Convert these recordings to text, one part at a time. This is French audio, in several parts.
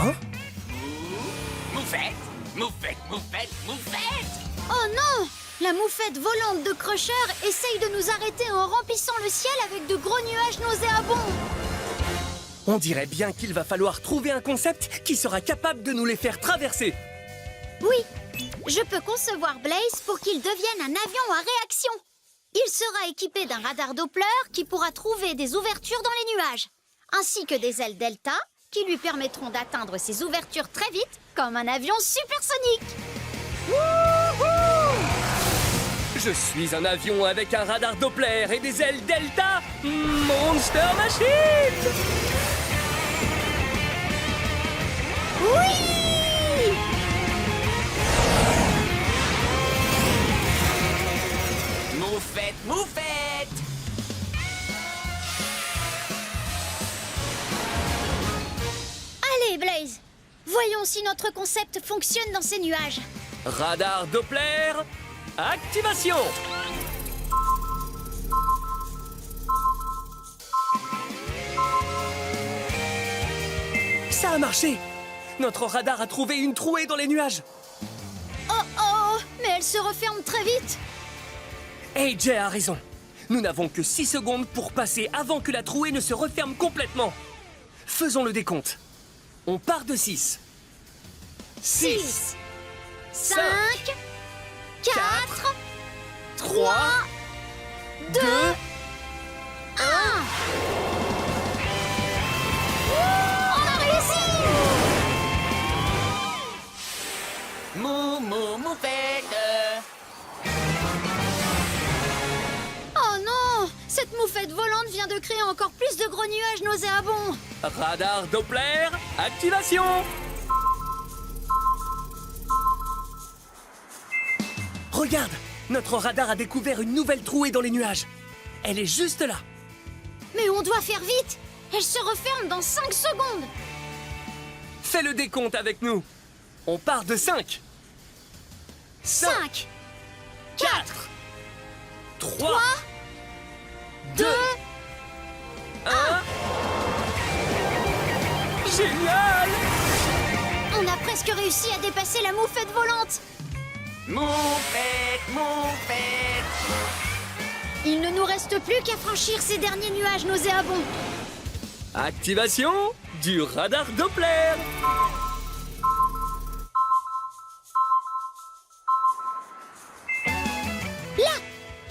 Hein? Moufette, moufette, moufette, moufette! Oh non! La moufette volante de Crusher essaye de nous arrêter en remplissant le ciel avec de gros nuages nauséabonds. On dirait bien qu'il va falloir trouver un concept qui sera capable de nous les faire traverser. Oui, je peux concevoir Blaze pour qu'il devienne un avion à réaction. Il sera équipé d'un radar Doppler qui pourra trouver des ouvertures dans les nuages, ainsi que des ailes Delta qui lui permettront d'atteindre ces ouvertures très vite, comme un avion supersonique. Wouhou! Je suis un avion avec un radar Doppler et des ailes Delta. Monster Machine! Oui! Moufette, moufette! Allez, Blaze, voyons si notre concept fonctionne dans ces nuages. Radar Doppler, activation! Ça a marché! Notre radar a trouvé une trouée dans les nuages. Oh oh, mais elle se referme très vite. AJ a raison. Nous n'avons que 6 secondes pour passer avant que la trouée ne se referme complètement. Faisons le décompte. On part de 6. 6, 5, 4, 3, 2, 1. On a réussi! Moufette! Oh non! Cette moufette volante vient de créer encore plus de gros nuages nauséabonds. Radar Doppler, activation! Regarde! Notre radar a découvert une nouvelle trouée dans les nuages. Elle est juste là. Mais on doit faire vite! Elle se referme dans 5 secondes! Fais le décompte avec nous. On part de 5. 5, 4, 3, 2, 1. Génial! on a presque réussi à dépasser la moufette volante! Moufette, moufette! Il ne nous reste plus qu'à franchir ces derniers nuages nauséabonds. Activation du radar Doppler. Là!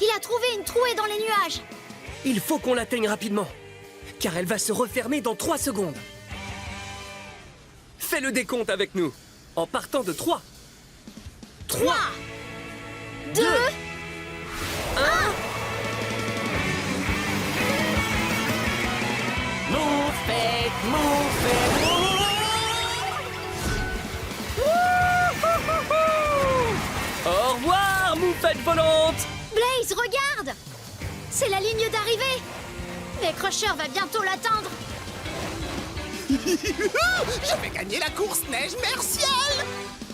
Il a trouvé une trouée dans les nuages. Il faut qu'on l'atteigne rapidement, car elle va se refermer dans 3 secondes. Fais le décompte avec nous, en partant de 3. 3, 2, 1. Moufette, moufette! Au revoir, moufette volante! Blaze, regarde! C'est la ligne d'arrivée. Mais Crusher va bientôt l'atteindre. Je vais gagner la course neige mercielle!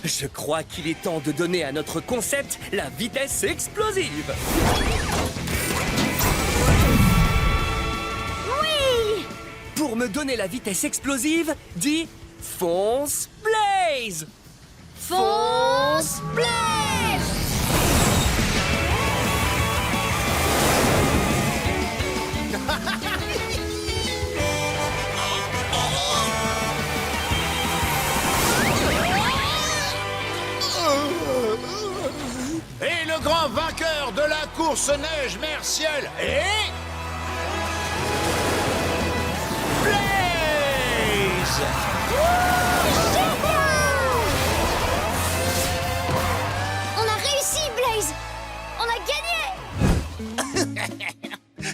Je crois qu'il est temps de donner à notre concept la vitesse explosive. Oui! Pour me donner la vitesse explosive, dis fonce Blaze! Fonce Blaze! Et le grand vainqueur de la course neige mercielle est... Blaze! On a réussi, Blaze! On a gagné!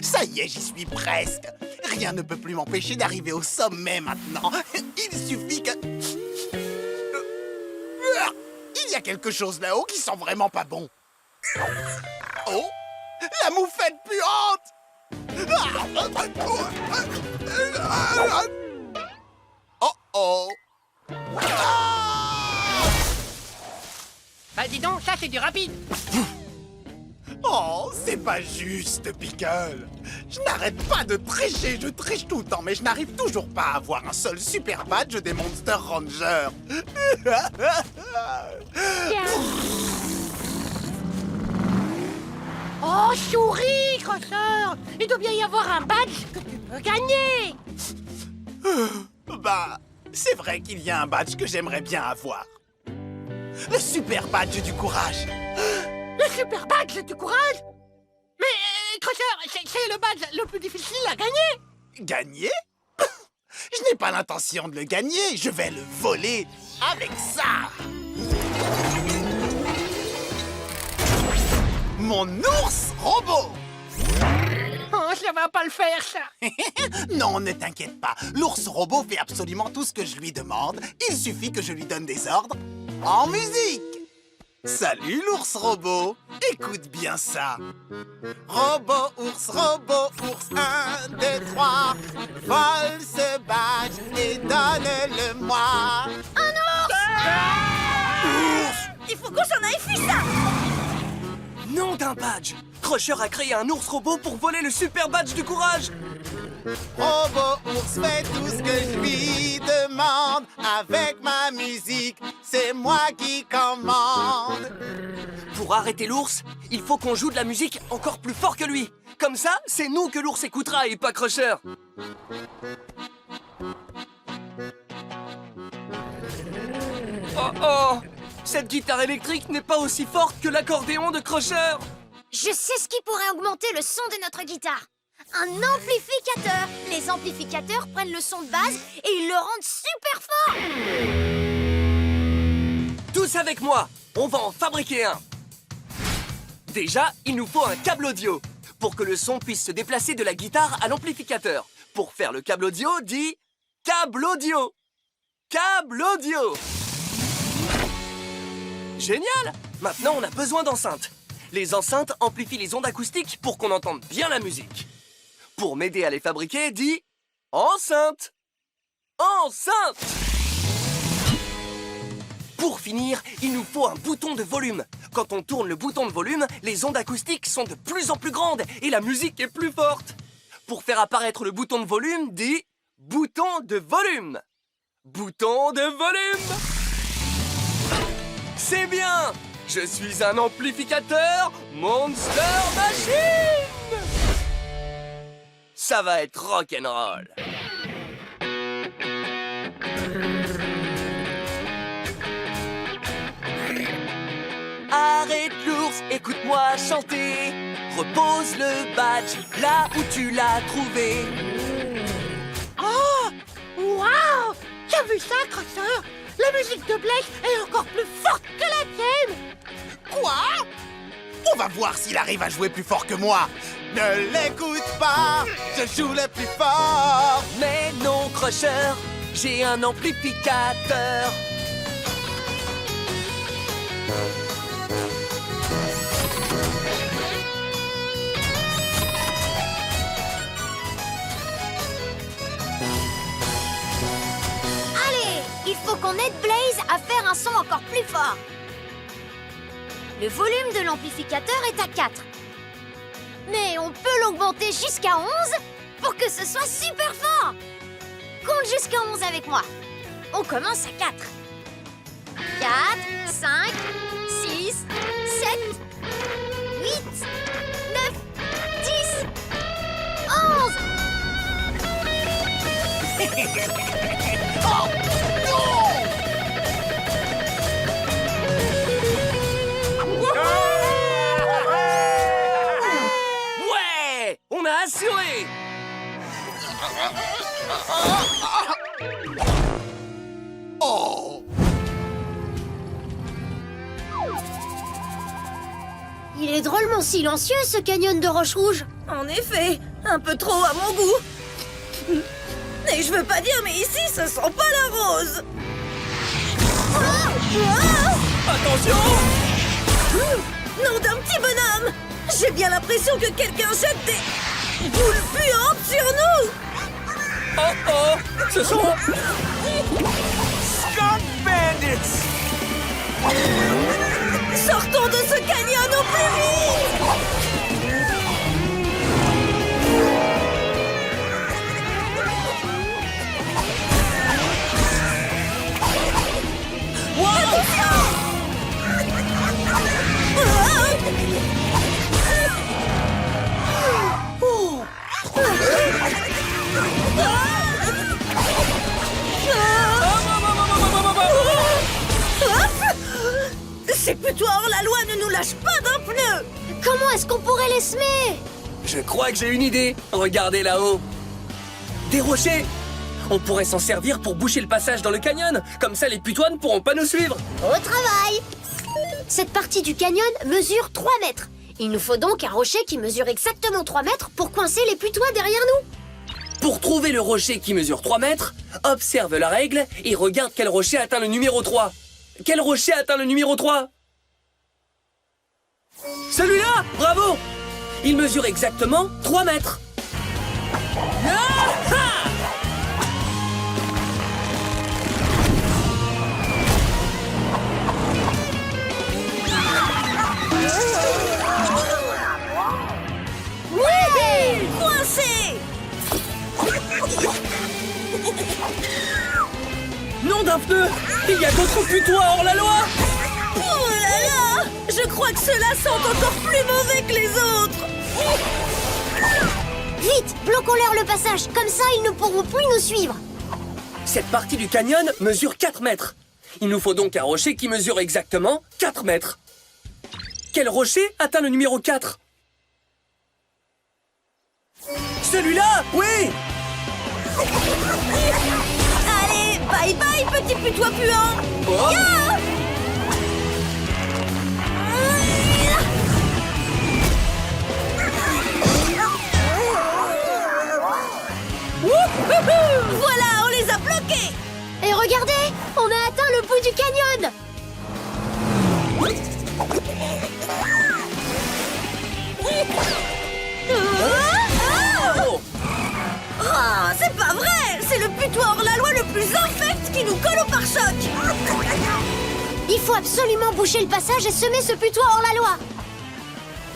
Ça y est, j'y suis presque. Rien ne peut plus m'empêcher d'arriver au sommet maintenant. Il suffit que... Il y a quelque chose là-haut qui sent vraiment pas bon. Oh! La moufette puante! Oh oh! Bah dis donc, ça c'est du rapide! Oh! Oh, c'est pas juste, Pickle. Je n'arrête pas de tricher, je triche tout le temps, mais je n'arrive toujours pas à avoir un seul super badge des Monster Rangers. Oh, souris, Crosseur! Il doit bien y avoir un badge que tu peux gagner! Bah, c'est vrai qu'il y a un badge que j'aimerais bien avoir. Le super badge du courage. Le super badge du courage? Mais, Crosseur, c'est le badge le plus difficile à gagner! Gagner? Je n'ai pas l'intention de le gagner, je vais le voler avec ça. Mon ours robot. Oh, ça va pas le faire, ça! Non, ne t'inquiète pas. L'ours robot fait absolument tout ce que je lui demande. Il suffit que je lui donne des ordres en musique. Salut l'ours robot. Écoute bien ça. Robot, ours, 1, 2, 3. Vole ce badge et donne-le-moi. Il faut qu'on s'en aille, fuis ça! Nom d'un badge! Crusher a créé un ours robot pour voler le super badge du courage! Robot ours fait tout ce que je lui demande. Avec ma musique, c'est moi qui commande. Pour arrêter l'ours, il faut qu'on joue de la musique encore plus fort que lui. Comme ça, c'est nous que l'ours écoutera et pas Crusher. Oh oh! Cette guitare électrique n'est pas aussi forte que l'accordéon de Crusher. Je sais ce qui pourrait augmenter le son de notre guitare. Un amplificateur. Les amplificateurs prennent le son de base et ils le rendent super fort. Tous avec moi, on va en fabriquer un. Déjà, il nous faut un câble audio pour que le son puisse se déplacer de la guitare à l'amplificateur. Pour faire le câble audio, dis câble audio. Câble audio. Génial! Maintenant, on a besoin d'enceintes. Les enceintes amplifient les ondes acoustiques pour qu'on entende bien la musique. Pour m'aider à les fabriquer, dis enceinte. Enceinte! Pour finir, il nous faut un bouton de volume. Quand on tourne le bouton de volume, les ondes acoustiques sont de plus en plus grandes et la musique est plus forte. Pour faire apparaître le bouton de volume, dis bouton de volume. Bouton de volume. C'est bien! Je suis un amplificateur Monster Machine! Ça va être rock'n'roll. Arrête l'ours, écoute-moi chanter. Repose le badge là où tu l'as trouvé. Oh! Waouh! T'as vu ça, Crosseur? La musique de Blaze est encore plus forte que la tienne! Quoi? On va voir s'il arrive à jouer plus fort que moi. Ne l'écoute pas, je joue le plus fort. Mais non, Crusher, j'ai un amplificateur. Allez, il faut qu'on aide Blaze à faire un son encore plus fort. Le volume de l'amplificateur est à 4. Mais on peut l'augmenter jusqu'à 11 pour que ce soit super fort. Compte jusqu'à 11 avec moi. On commence à 4. 4, 5, 6, 7, 8, 9, 10, 11. Oh, non! Ouais! On a assuré! Oh! Il est drôlement silencieux, ce canyon de roches rouges. En effet, un peu trop à mon goût. Et je veux pas dire, mais ici, ça sent pas la rose. Attention! Nom d'un petit bonhomme! J'ai bien l'impression que quelqu'un jette des boules puantes sur nous! Oh oh! Ce sont... Skunk Bandits! Sortons de ce canyon au plus vite! Ces putois hors-la-loi ne nous lâchent pas d'un pneu. Comment est-ce qu'on pourrait les semer? Je crois que j'ai une idée. Regardez là-haut. Des rochers. On pourrait s'en servir pour boucher le passage dans le canyon. Comme ça, les putois ne pourront pas nous suivre. Au travail! Cette partie du canyon mesure 3 mètres. Il nous faut donc un rocher qui mesure exactement 3 mètres pour coincer les putois derrière nous. Pour trouver le rocher qui mesure 3 mètres, observe la règle et regarde quel rocher atteint le numéro 3. Quel rocher atteint le numéro 3? Celui-là! Bravo! Il mesure exactement 3 mètres. Ah! Oui! Coincé! Nom d'un pneu! Il y a d'autres putois hors la loi! Oh là là! Je crois que ceux-là sont encore plus mauvais que les autres! Vite, bloquons-leur le passage, comme ça ils ne pourront plus nous suivre. Cette partie du canyon mesure 4 mètres. Il nous faut donc un rocher qui mesure exactement 4 mètres. Quel rocher atteint le numéro 4? Celui-là! Oui! Allez, bye bye, petit putois puant! Oh! Ya! Wouhou! Voilà, on les a bloqués! Et regardez, on a atteint le bout du canyon. Oh! Oh, c'est pas vrai! C'est le putois hors-la-loi le plus infect qui nous colle au pare-choc! Il faut absolument boucher le passage et semer ce putois hors la loi.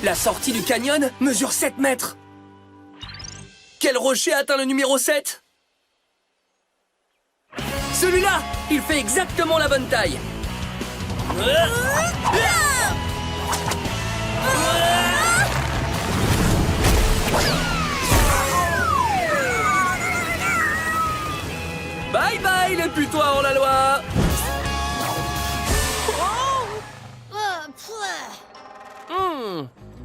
La sortie du canyon mesure 7 mètres. Quel rocher atteint le numéro 7? Celui-là! Il fait exactement la bonne taille. Bye bye les putois hors la loi!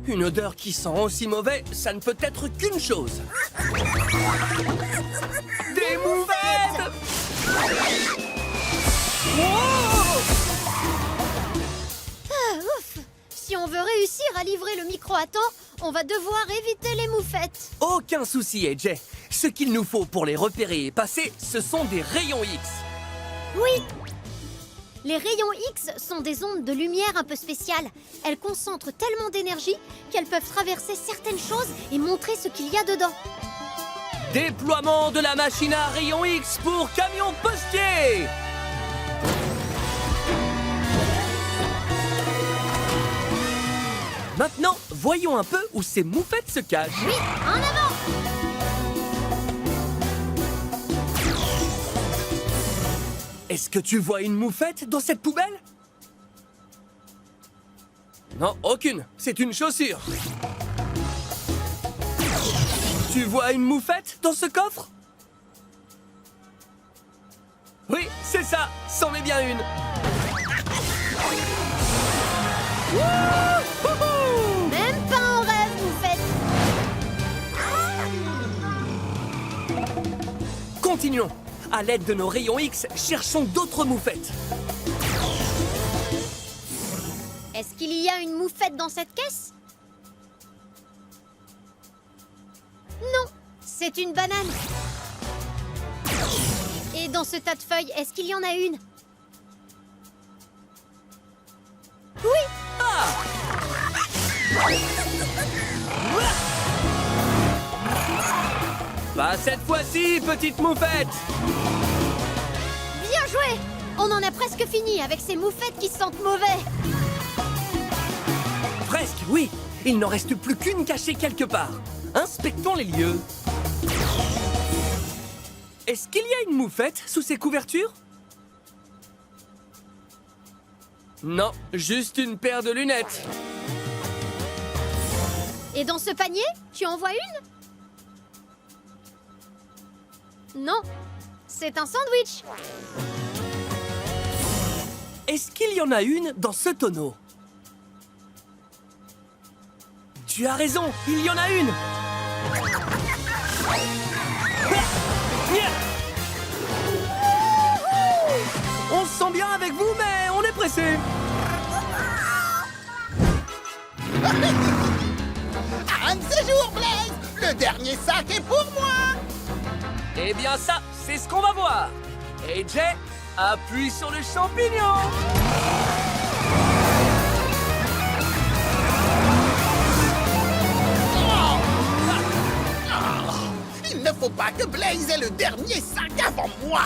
Une odeur qui sent aussi mauvais, ça ne peut être qu'une chose. Des mouvettes! Ouf. Si on veut réussir à livrer le micro à temps, on va devoir éviter les moufettes. Aucun souci, AJ. Ce qu'il nous faut pour les repérer et passer, ce sont des rayons X. Oui. Les rayons X sont des ondes de lumière un peu spéciales. Elles concentrent tellement d'énergie qu'elles peuvent traverser certaines choses et montrer ce qu'il y a dedans. Déploiement de la machine à rayons X pour camion postier! Maintenant, voyons un peu où ces moufettes se cachent. Oui, en avant! Est-ce que tu vois une moufette dans cette poubelle? Non, aucune. C'est une chaussure. Tu vois une moufette dans ce coffre? Oui, c'est ça. C'en est bien une. Wouhou! Même pas en rêve, moufette. Continuons. À l'aide de nos rayons X, cherchons d'autres moufettes. Est-ce qu'il y a une moufette dans cette caisse? Non, c'est une banane. Et dans ce tas de feuilles, est-ce qu'il y en a une? Oui. Ah! Pas cette fois-ci, petite moufette! Bien joué! On en a presque fini avec ces moufettes qui sentent mauvais. Presque, oui. Il n'en reste plus qu'une cachée quelque part. Inspectons les lieux. Est-ce qu'il y a une moufette sous ces couvertures? Non, juste une paire de lunettes. Et dans ce panier, tu en vois une? Non, c'est un sandwich. Est-ce qu'il y en a une dans ce tonneau? Tu as raison, il y en a une. On se sent bien avec vous, mais on est pressé. Un de ces jours, Blaze! Le dernier sac est pour moi! Eh bien ça, c'est ce qu'on va voir. Et Jay, appuie sur le champignon. Il ne faut pas que Blaze ait le dernier sac avant moi!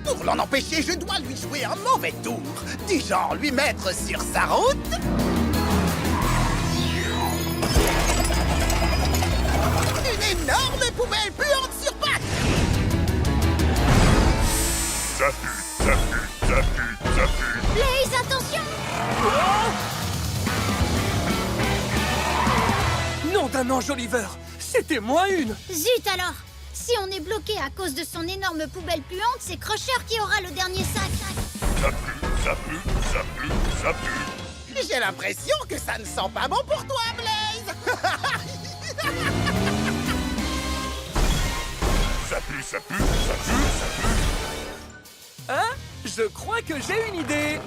Pour l'en empêcher, je dois lui jouer un mauvais tour, du genre lui mettre sur sa route. Une énorme poubelle puante sur pattes! Ça pue, ça pue, ça pue, ça pue. Blaze, attention! Nom d'un ange Oliver, c'était moins une. Zut alors! Si on est bloqué à cause de son énorme poubelle puante, c'est Crusher qui aura le dernier sac. Ça pue, ça pue, ça pue, ça pue. J'ai l'impression que ça ne sent pas bon pour toi, Blaze! Ça pue, ça pue, ça pue, ça pue. Hein? Je crois que j'ai une idée.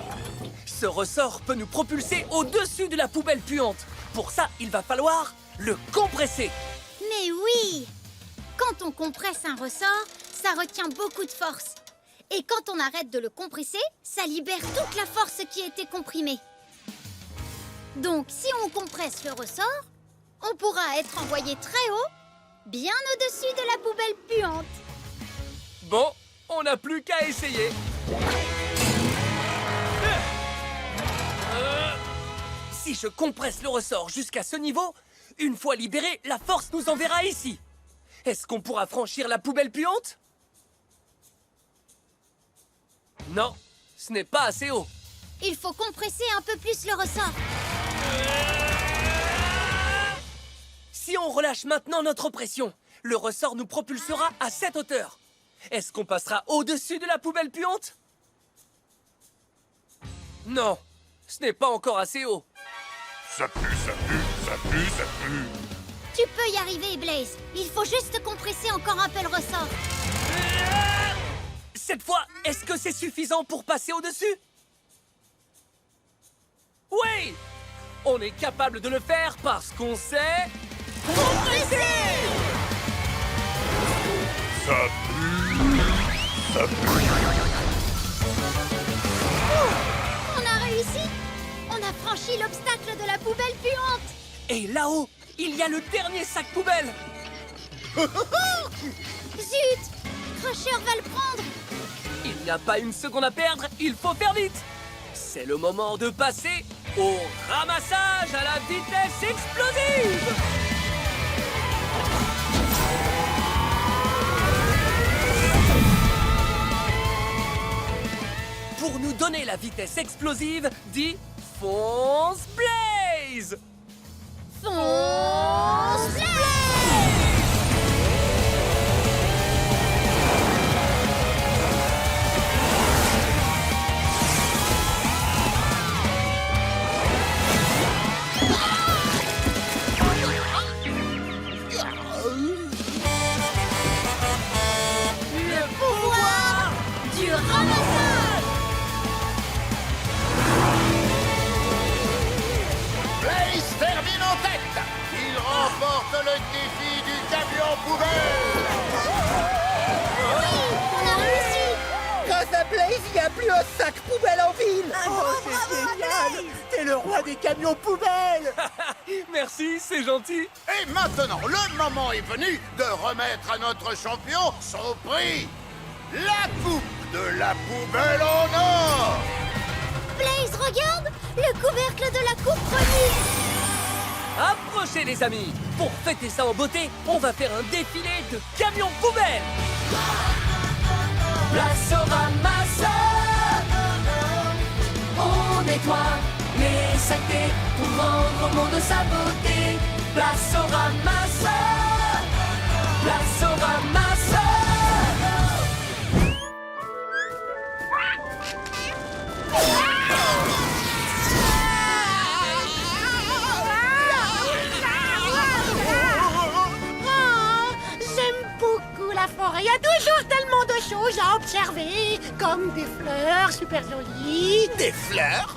Ce ressort peut nous propulser au-dessus de la poubelle puante. Pour ça, il va falloir le compresser. Mais oui! Quand on compresse un ressort, ça retient beaucoup de force. Et quand on arrête de le compresser, ça libère toute la force qui a été comprimée. Donc, si on compresse le ressort, on pourra être envoyé très haut, bien au-dessus de la poubelle puante. Bon, on n'a plus qu'à essayer. Si je compresse le ressort jusqu'à ce niveau, une fois libéré, la force nous enverra ici. Est-ce qu'on pourra franchir la poubelle puante? Non, ce n'est pas assez haut. Il faut compresser un peu plus le ressort. Si on relâche maintenant notre pression, le ressort nous propulsera à cette hauteur. Est-ce qu'on passera au-dessus de la poubelle puante? Non, ce n'est pas encore assez haut. Ça pue, ça pue, ça pue, ça pue. Tu peux y arriver, Blaze. Il faut juste compresser encore un peu le ressort. Cette fois, est-ce que c'est suffisant pour passer au-dessus? Oui! On est capable de le faire parce qu'on sait... compresser! Ça pue, ça pue. On a réussi! On a franchi l'obstacle de la poubelle puante! Et là-haut, il y a le dernier sac poubelle! Zut! Crusher va le prendre! Il n'y a pas une seconde à perdre, il faut faire vite! C'est le moment de passer au ramassage à la vitesse explosive! Pour nous donner la vitesse explosive, dis fonce Blaze! Fonce Blaze! Le pouvoir Du ramassage! Blaze termine en tête. Il remporte le défi du camion poubelle. Oui, on a réussi! Grâce à Blaze, il n'y a plus un sac poubelle en ville. c'est génial. T'es le roi des camions poubelles. Merci, c'est gentil! Et maintenant, le moment est venu de remettre à notre champion son prix. La coupe de la poubelle en or. Blaze, regarde! Le couvercle de la coupe remise! Approchez les amis! Pour fêter ça en beauté, on va faire un défilé de camions poubelles! Place au ramasseur! On nettoie les saletés pour rendre au monde sa beauté. Place au ramasseur! Place au ramasseur! trouvé, comme des fleurs super jolies, Des fleurs?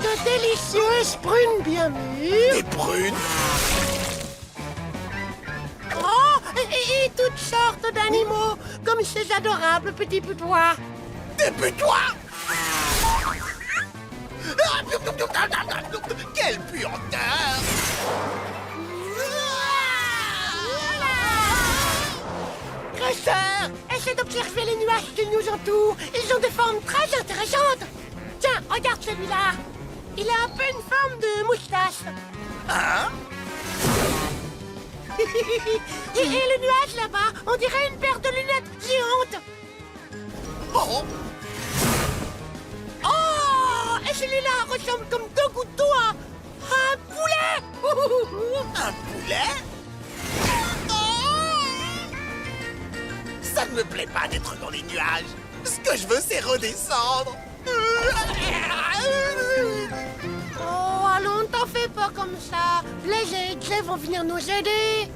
de délicieuses prunes bien mûres, Des prunes? oh, et toutes sortes d'animaux, comme ces adorables petits putois. Des putois? Quelle puanteur! Cresseur, essaie d'observer les nuages qui nous entourent. Ils ont des formes très intéressantes. Tiens, regarde celui-là. Il a un peu une forme de moustache. Hein? Et le nuage là-bas, on dirait une paire de lunettes géantes. Oh! Oh, et celui-là ressemble comme deux gouttes d'eau à un poulet. Un poulet? Oh! Ça ne me plaît pas d'être dans les nuages. Ce que je veux, c'est redescendre. Oh, allons, ne t'en fais pas comme ça. Blaise et Jay vont venir nous aider.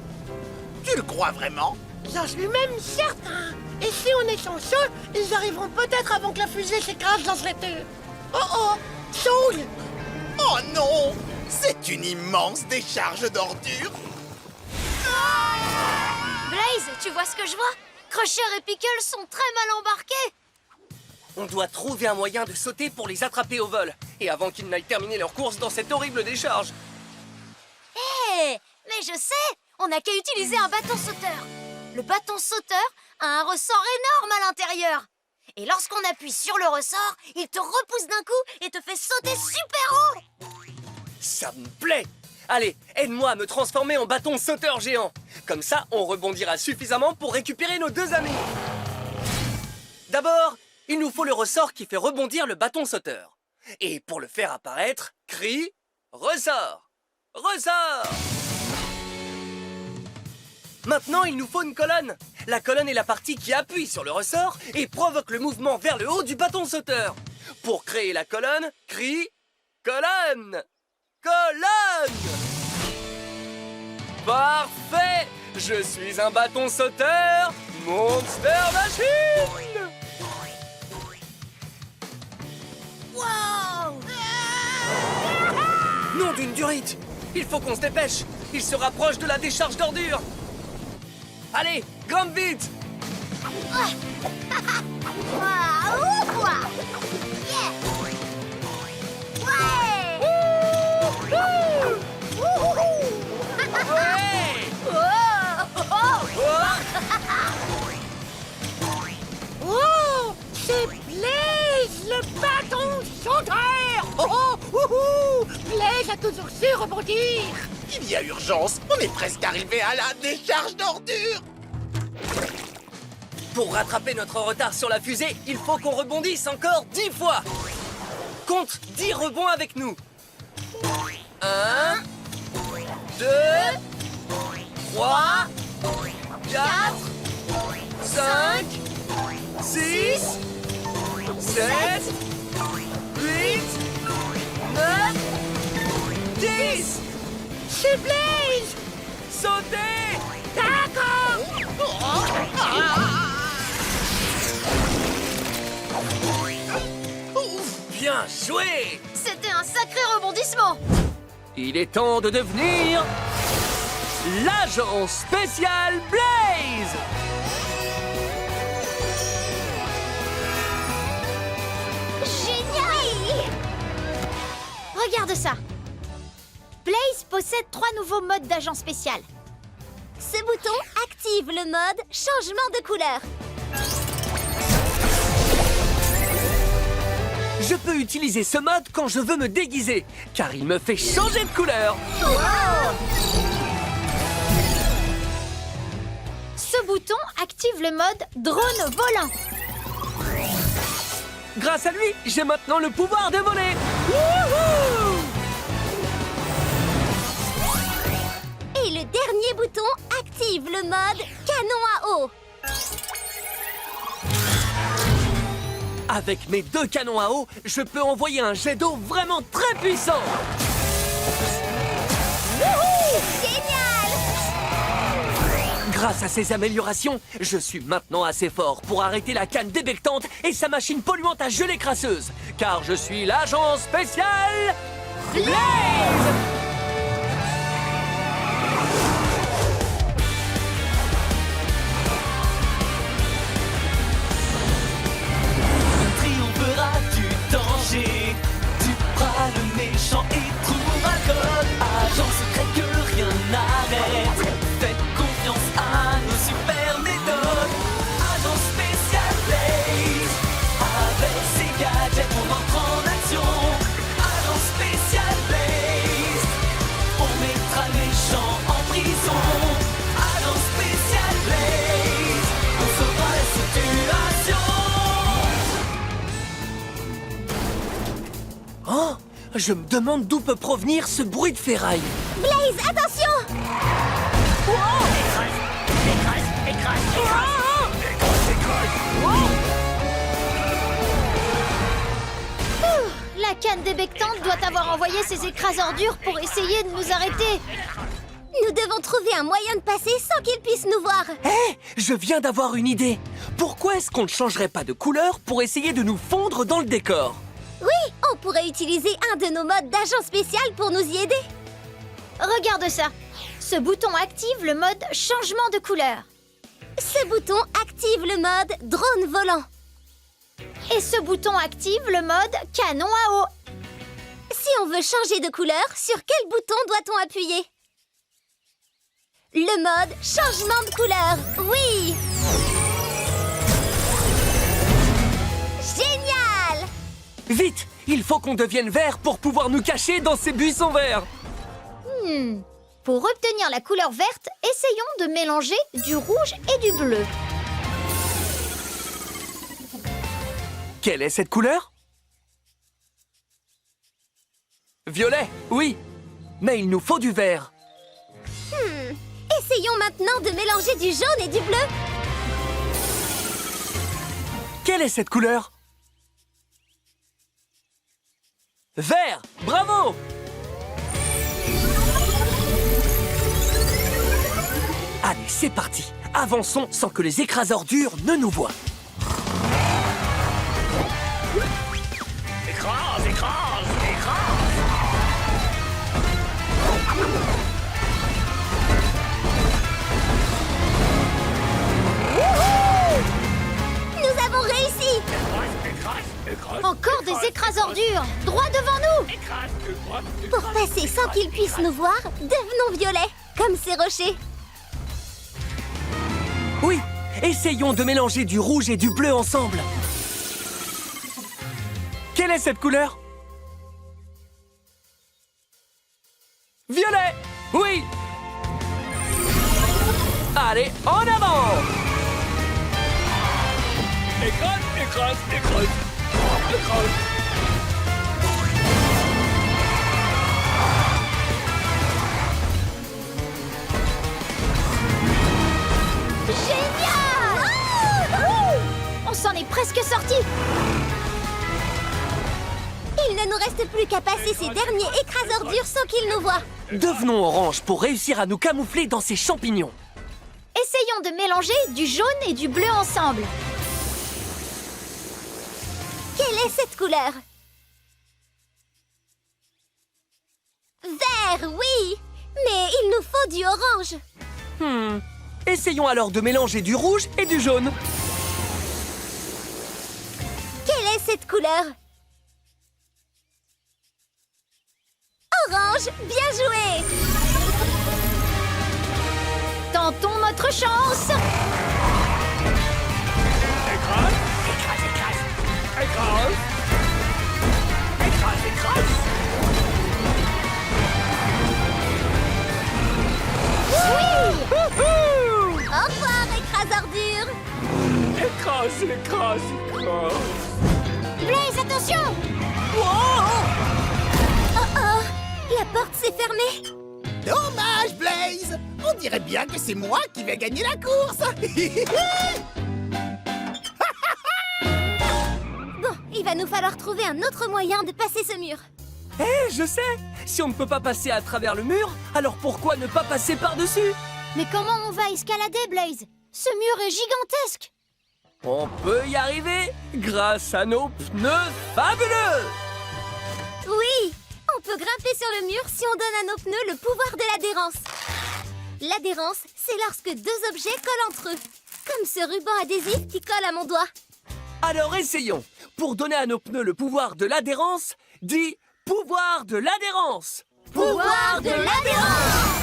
Tu le crois vraiment? J'en suis même certain. Et si on est chanceux, ils arriveront peut-être avant que la fusée s'écrase dans cette... Oh oh, Soul. Oh non! C'est une immense décharge d'ordures. Blaze, tu vois ce que je vois? Crusher et Pickle sont très mal embarqués. On doit trouver un moyen de sauter pour les attraper au vol. Et avant qu'ils n'aillent terminer leur course dans cette horrible décharge. Hé, mais je sais, on n'a qu'à utiliser un bâton sauteur. Le bâton sauteur a un ressort énorme à l'intérieur. Et lorsqu'on appuie sur le ressort, il te repousse d'un coup et te fait sauter super haut. Ça me plaît! Allez, aide-moi à me transformer en bâton sauteur géant. Comme ça, on rebondira suffisamment pour récupérer nos deux amis. D'abord, il nous faut le ressort qui fait rebondir le bâton sauteur. Et pour le faire apparaître, crie « Ressort ! Ressort !» Maintenant, il nous faut une colonne. La colonne est la partie qui appuie sur le ressort et provoque le mouvement vers le haut du bâton sauteur. Pour créer la colonne, crie « Colonne ! Colonne !» Parfait! Je suis un bâton sauteur, Monster Machine! Wow! Nom d'une durite! Il faut qu'on se dépêche! Il se rapproche de la décharge d'ordures! Allez, grimpe vite! Waouh! Yeah! Ouais! Ouais! Oh, c'est Blaze, le bâton sauteur. Oh, oh, ouhou. Blaze a toujours su rebondir. Il y a urgence. On est presque arrivé à la décharge d'ordures. Pour rattraper notre retard sur la fusée, il faut qu'on rebondisse encore 10 fois! Compte 10 rebonds avec nous! 1, 2, 3, 4, 5, 6, 7, 8, 9, 10! C'est Blaze. Sautez! D'accord. Bien joué! C'était un sacré rebondissement. Il est temps de devenir l'agent spécial Blaze! Génial! Regarde ça. Blaze possède 3 nouveaux modes d'agent spécial. Ce bouton active le mode changement de couleur. Je peux utiliser ce mode quand je veux me déguiser, car il me fait changer de couleur. Ce bouton active le mode drone volant. Grâce à lui, j'ai maintenant le pouvoir de voler. Wouhou! Et le dernier bouton active le mode canon à eau. Avec mes 2 canons à eau, je peux envoyer un jet d'eau vraiment très puissant. Génial! Grâce à ces améliorations, je suis maintenant assez fort pour arrêter la canne débectante et sa machine polluante à gelée crasseuse. Car je suis l'agent spécial Blaze! Triomphera du danger. Tu feras le méchant et trouveras le code. Agent secret que rien n'arrête. Faites confiance à nos super méthodes. Agent spécial Blaze. Avec ses gadgets on entre en action. Agent spécial Blaze. On mettra les gens en prison. Agent spécial Blaze. On sauvera la situation. Oh, je me demande d'où peut provenir ce bruit de ferraille. Blaze, attention! La canne débectante doit avoir envoyé ses écrasordures pour essayer de nous arrêter. Nous devons trouver un moyen de passer sans qu'ils puissent nous voir. Hé, je viens d'avoir une idée. Pourquoi est-ce qu'on ne changerait pas de couleur pour essayer de nous fondre dans le décor? Oui, on pourrait utiliser un de nos modes d'agent spécial pour nous y aider. Regarde ça. Ce bouton active le mode changement de couleur. Ce bouton active le mode drone volant. Et ce bouton active le mode canon à eau. Si on veut changer de couleur, sur quel bouton doit-on appuyer? Le mode changement de couleur. Oui! Génial! Vite, il faut qu'on devienne vert pour pouvoir nous cacher dans ces buissons verts. Pour obtenir la couleur verte, essayons de mélanger du rouge et du bleu. Quelle est cette couleur? Violet, oui. Mais il nous faut du vert. Essayons maintenant de mélanger du jaune et du bleu. Quelle est cette couleur? Vert! Bravo! Allez, c'est parti. Avançons sans que les écrasordures ne nous voient. Écrase, écrase, écrase. Nous avons réussi! Encore des écrasordures, droit devant nous. Pour passer sans qu'ils puissent nous voir, devenons violets, comme ces rochers. Oui, essayons de mélanger du rouge et du bleu ensemble. Quelle est cette couleur? Violet! Oui! Allez, en avant! Écrase, écrase, écrase. Écrase. Génial! On s'en est presque sorti. Il ne nous reste plus qu'à passer ces derniers écrasordures sans qu'ils nous voient. Devenons orange pour réussir à nous camoufler dans ces champignons. Essayons de mélanger du jaune et du bleu ensemble. Quelle est cette couleur? Vert, oui! Mais il nous faut du orange. Essayons alors de mélanger du rouge et du jaune. Quelle est cette couleur? Orange, bien joué! Tentons notre chance. Écrase, écrase, écrase. Écrase. Écrase, écrase. Au revoir, écrasordure! Écrase, écrase, écrase. Blaze, attention! La porte s'est fermée. Dommage, Blaze. On dirait bien que c'est moi qui vais gagner la course. Bon, il va nous falloir trouver un autre moyen de passer ce mur. Eh, je sais! Si on ne peut pas passer à travers le mur, alors pourquoi ne pas passer par-dessus? Mais comment on va escalader, Blaze? Ce mur est gigantesque. On peut y arriver grâce à nos pneus fabuleux. Oui, on peut grimper sur le mur si on donne à nos pneus le pouvoir de l'adhérence. L'adhérence, c'est lorsque deux objets collent entre eux. Comme ce ruban adhésif qui colle à mon doigt. Alors essayons. Pour donner à nos pneus le pouvoir de l'adhérence, dis pouvoir de l'adhérence. Pouvoir de l'adhérence!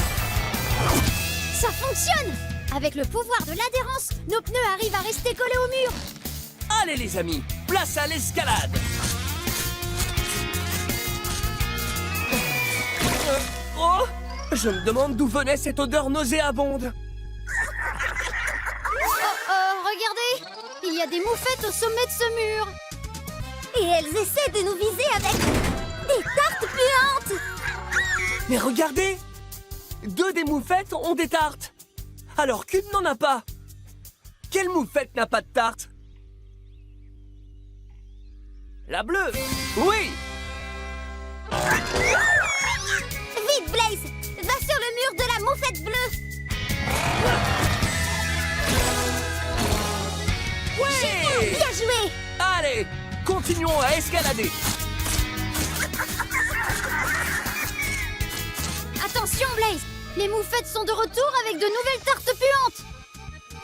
Ça fonctionne. Avec le pouvoir de l'adhérence, nos pneus arrivent à rester collés au mur. Allez les amis, place à l'escalade. Oh, je me demande d'où venait cette odeur nauséabonde. Regardez, il y a des moufettes au sommet de ce mur. Et elles essaient de nous viser avec des tartes puantes. Mais regardez, 2 des moufettes ont des tartes, alors qu'une n'en a pas. Quelle moufette n'a pas de tarte? La bleue, oui. Vite, Blaze, va sur le mur de la moufette bleue. Ouais. Bien joué. Allez, continuons à escalader. Attention, Blaze, les moufettes sont de retour avec de nouvelles tartes puantes.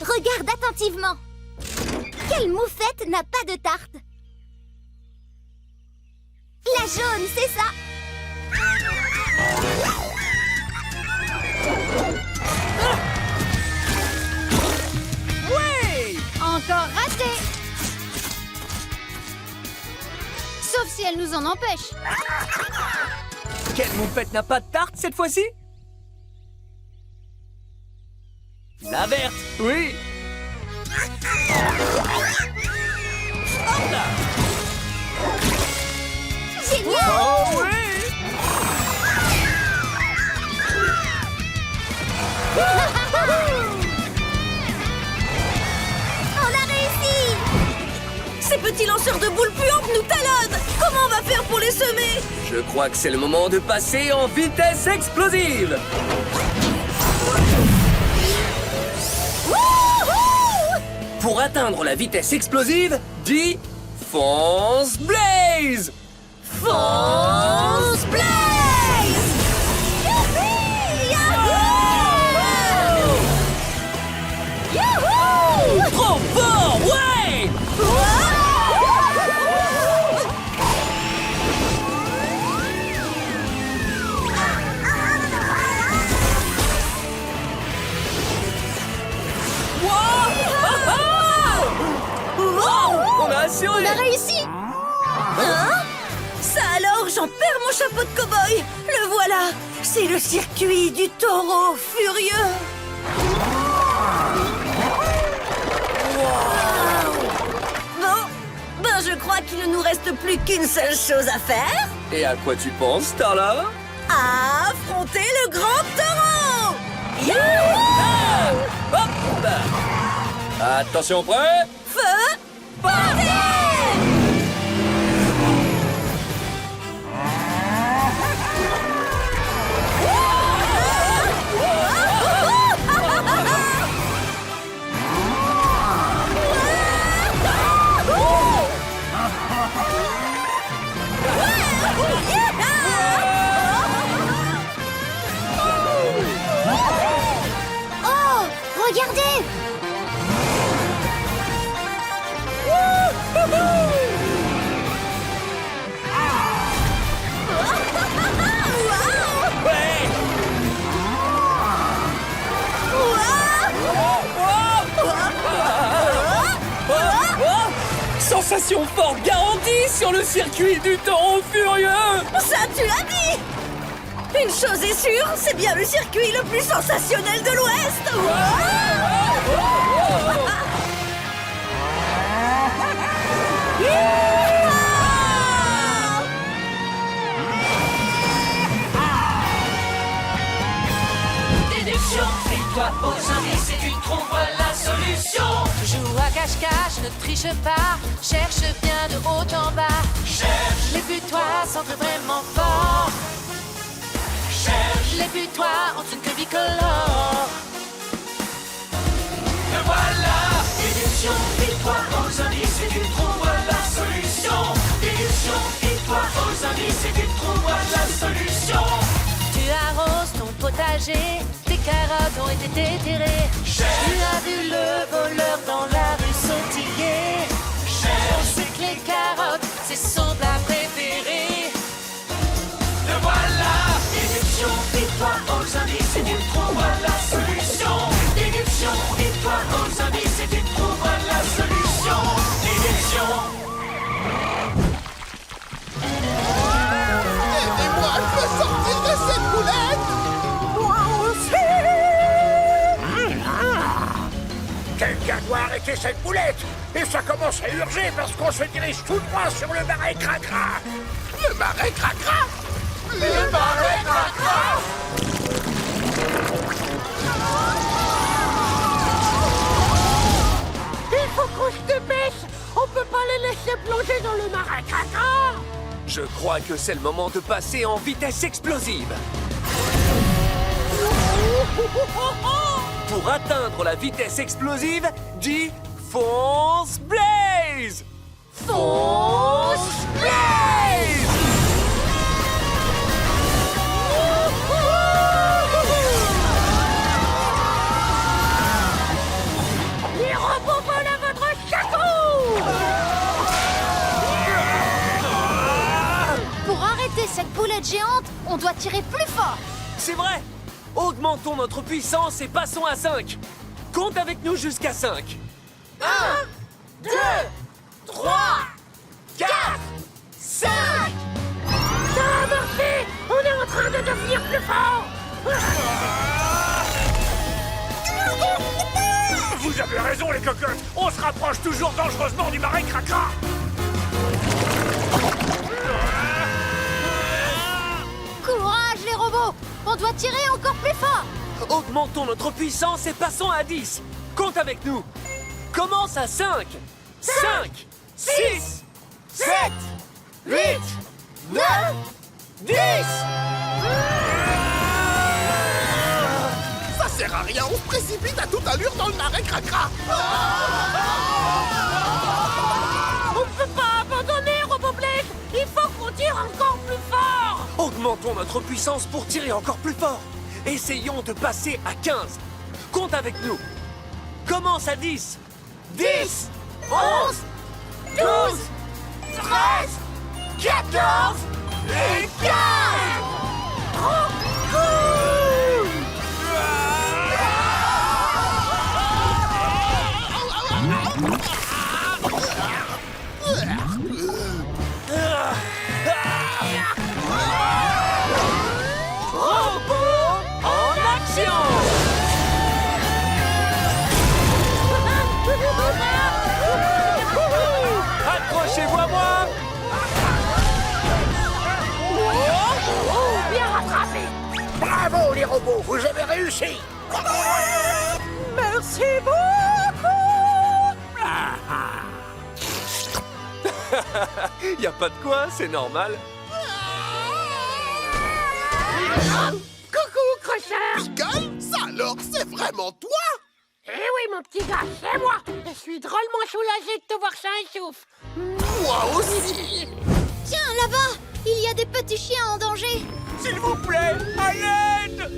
Regarde attentivement. Quelle moufette n'a pas de tarte? La jaune, c'est ça. Ouais. Encore raté. Sauf si elle nous en empêche. Quelle moufette n'a pas de tarte cette fois-ci? La verte, oui. Hop là. Génial. Oh oui. On a réussi. Ces petits lanceurs de boules puantes nous talonnent. Comment on va faire pour les semer? Je crois que c'est le moment de passer en vitesse explosive. Wouhou! Pour atteindre la vitesse explosive, dis fonce Blaze. Fonce Blaze! Youpi! Yahoo! Youhou! Trop fort, ouais. On a assuré. On a réussi. Hein? Ça alors, j'en perds mon chapeau de cow-boy. Le voilà. C'est le circuit du taureau furieux. Bon, ben je crois qu'il ne nous reste plus qu'une seule chose à faire. Et à quoi tu penses, Starla? À affronter le grand taureau. Ah, hop. Attention, prêt? Feu, partez! Oh, regardez. Ouais. Sensation forte garantie sur le circuit du taureau furieux. Ça, tu l'as dit! Une chose est sûre, c'est bien le circuit le plus sensationnel de l'Ouest! Déduction, fais-toi aux indices et tu trouves la solution. Joue à cache-cache, ne triche pas. Cherche bien de haut en bas. Cherche, Les butoirs sont vraiment forts. cherche, Les butoirs ont une queue bicolore. voilà. Éruption, et toi aux indices et tu trouves la solution. Éruption, et toi aux indices et tu trouves la solution. Tu arroses ton potager, tes carottes ont été déterrées. Tu as vu le voleur dans la rue sautiller. On sait que les carottes, c'est son plat préféré. Le voilà. Éruption, et toi aux indices et tu trouves la solution. Éruption, et toi aux indices et tu trouves la solution. Éruption. Aidez-moi, je veux sortir de cette boulette. Quelqu'un doit arrêter cette boulette. Et ça commence à urger parce qu'on se dirige tout droit sur le marais Cracra. Le marais Cracra. Le marais Cracra. Il faut qu'on se dépêche. On peut pas les laisser plonger dans le marais Cracra. Je crois que c'est le moment de passer en vitesse explosive. Pour atteindre la vitesse explosive, dis fonce Blaze! Fonce Blaze! Les robots volent à votre château. Pour arrêter cette boulette géante, on doit tirer plus fort. C'est vrai! Augmentons notre puissance et passons à 5. Compte avec nous jusqu'à 5. 1, 2, 3, 4, 5. Ça a marché. On est en train de devenir plus fort. Vous avez raison, les cocottes. On se rapproche toujours dangereusement du marais Cracra. Courage les robots, on doit tirer encore plus fort. Augmentons notre puissance et passons à 10. Compte avec nous. Commence à 5. 5, 6, 7, 8, 9, 10. Ça sert à rien, on se précipite à toute allure dans le marais Cracra. On ne peut pas abandonner, Roboblaze. Il faut qu'on tire encore plus fort. Augmentons notre puissance pour tirer encore plus fort. Essayons de passer à 15. Compte avec nous. Commence à 10. 10, 11, 12, 13, 14 et 15. Trop cool. Robot en action! Accrochez-vous à moi! Oh, bien rattrapé. Bravo, les robots. Vous avez réussi. Merci beaucoup. Y a pas de quoi, c'est normal. Coucou, Crusher. Pickle, ça alors, c'est vraiment toi? Eh oui, mon petit gars, c'est moi. Je suis drôlement soulagé de te voir sain et sauf. Moi aussi. Tiens, là-bas, il y a des petits chiens en danger. S'il vous plaît, à l'aide!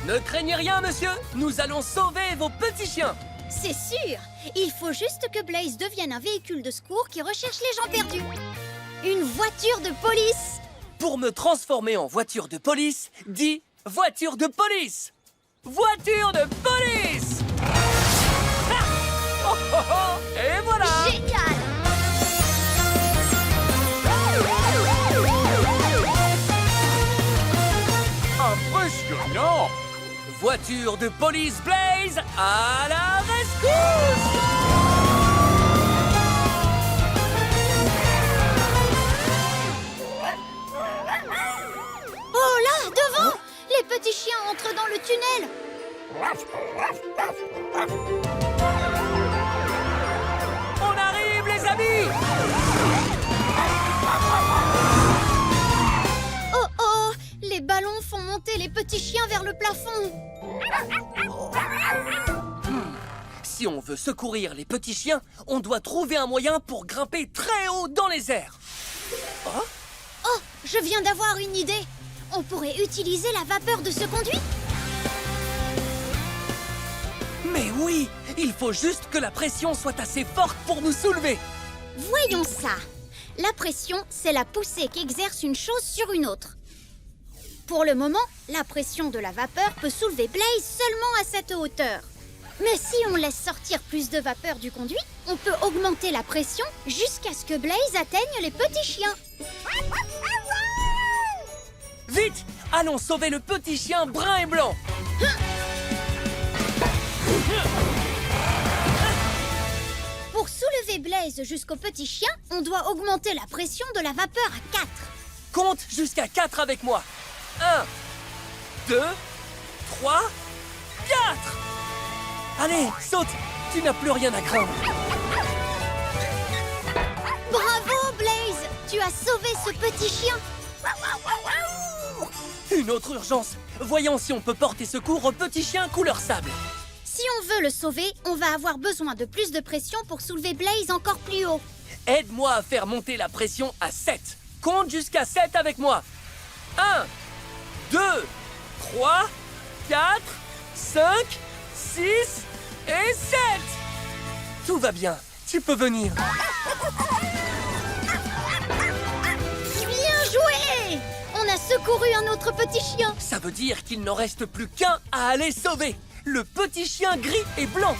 Ne craignez rien, monsieur. Nous allons sauver vos petits chiens. C'est sûr. Il faut juste que Blaze devienne un véhicule de secours qui recherche les gens perdus. Une voiture de police. Pour me transformer en voiture de police, dis voiture de police. Voiture de police. Ah! Oh, oh, oh. Et voilà. Génial. Impressionnant. Voiture de police Blaze à la rescousse. Oh là, devant. Les petits chiens entrent dans le tunnel. On arrive, les amis. Oh oh, les ballons font monter les petits chiens vers le plafond. Si on veut secourir les petits chiens, on doit trouver un moyen pour grimper très haut dans les airs. Oh, je viens d'avoir une idée. On pourrait utiliser la vapeur de ce conduit. Mais oui, il faut juste que la pression soit assez forte pour nous soulever. Voyons ça. La pression, c'est la poussée qu'exerce une chose sur une autre. Pour le moment, la pression de la vapeur peut soulever Blaze seulement à cette hauteur. Mais si on laisse sortir plus de vapeur du conduit, on peut augmenter la pression jusqu'à ce que Blaze atteigne les petits chiens. Vite, allons sauver le petit chien brun et blanc. Pour soulever Blaze jusqu'au petit chien, on doit augmenter la pression de la vapeur à 4. Compte jusqu'à 4 avec moi. 1, 2, 3, 4. Allez, saute, tu n'as plus rien à craindre. Bravo, Blaze! Tu as sauvé ce petit chien. Une autre urgence. Voyons si on peut porter secours au petit chien couleur sable. Si on veut le sauver, on va avoir besoin de plus de pression pour soulever Blaze encore plus haut. Aide-moi à faire monter la pression à 7. Compte jusqu'à 7 avec moi. 1, 2, 3, 4, 5, 6 et 7. Tout va bien, tu peux venir. Bien joué! On a secouru un autre petit chien. Ça veut dire qu'il n'en reste plus qu'un à aller sauver. Le petit chien gris et blanc.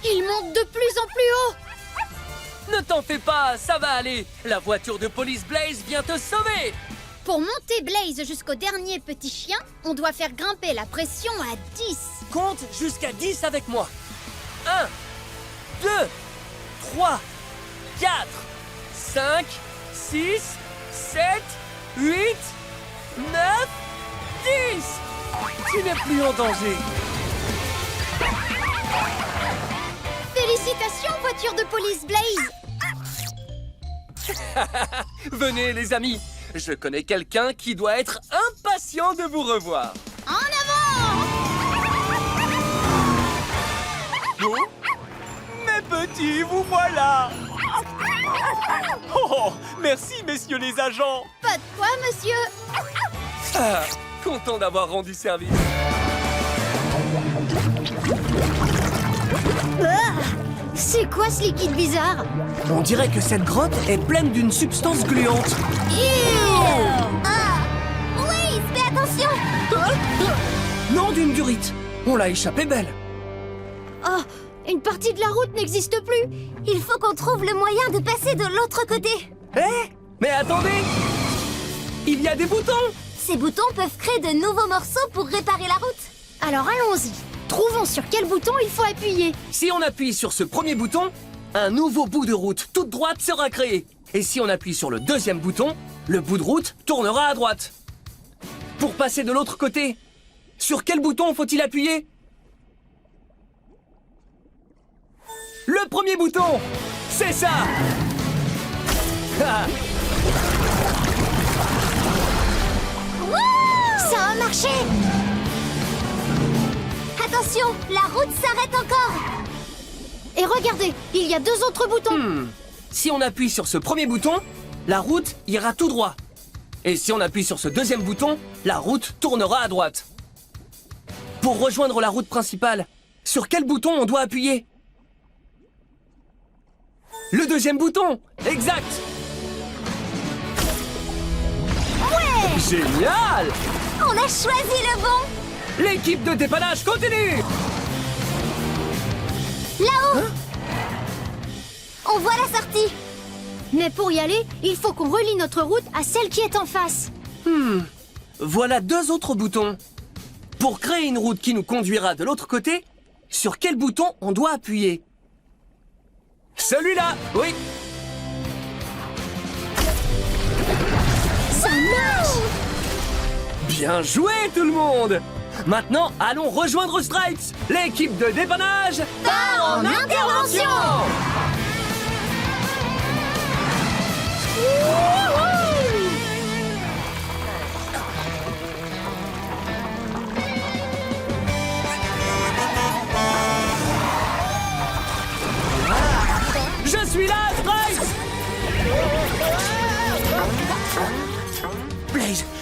Il monte de plus en plus haut. Ne t'en fais pas, ça va aller. La voiture de police Blaze vient te sauver. Pour monter Blaze jusqu'au dernier petit chien, on doit faire grimper la pression à 10. Compte jusqu'à 10 avec moi. 1, 2, 3, 4, 5, 6, 7, 8, 9, 10. Tu n'es plus en danger. Félicitations, voiture de police Blaze. Venez les amis, je connais quelqu'un qui doit être impatient de vous revoir. En avant! Oh, mes petits, vous voilà. Oh, merci messieurs les agents. Pas de quoi, monsieur. Ah, content d'avoir rendu service. C'est quoi ce liquide bizarre? On dirait que cette grotte est pleine d'une substance gluante. Blaze, fais attention! Non, d'une durite. On l'a échappé belle. Oh, une partie de la route n'existe plus. Il faut qu'on trouve le moyen de passer de l'autre côté. Mais attendez! Il y a des boutons! Ces boutons peuvent créer de nouveaux morceaux pour réparer la route. Alors allons-y. Trouvons sur quel bouton il faut appuyer. Si on appuie sur ce premier bouton, un nouveau bout de route toute droite sera créé. Et si on appuie sur le deuxième bouton, le bout de route tournera à droite. Pour passer de l'autre côté, sur quel bouton faut-il appuyer? Le premier bouton! C'est ça! Ah, Ça a marché. Attention, la route s'arrête encore. Et regardez, il y a 2 autres boutons. si on appuie sur ce premier bouton, la route ira tout droit. Et si on appuie sur ce deuxième bouton, la route tournera à droite. Pour rejoindre la route principale, sur quel bouton on doit appuyer? Le deuxième bouton! Exact! Ouais! Génial! On a choisi le bon. L'équipe de dépannage continue! Là-haut. On voit la sortie. Mais pour y aller, il faut qu'on relie notre route à celle qui est en face. Voilà 2 autres boutons. Pour créer une route qui nous conduira de l'autre côté, sur quel bouton on doit appuyer? Celui-là, oui. Ça marche! Bien joué tout le monde! Maintenant, allons rejoindre Stripes, l'équipe de dépannage Part en intervention!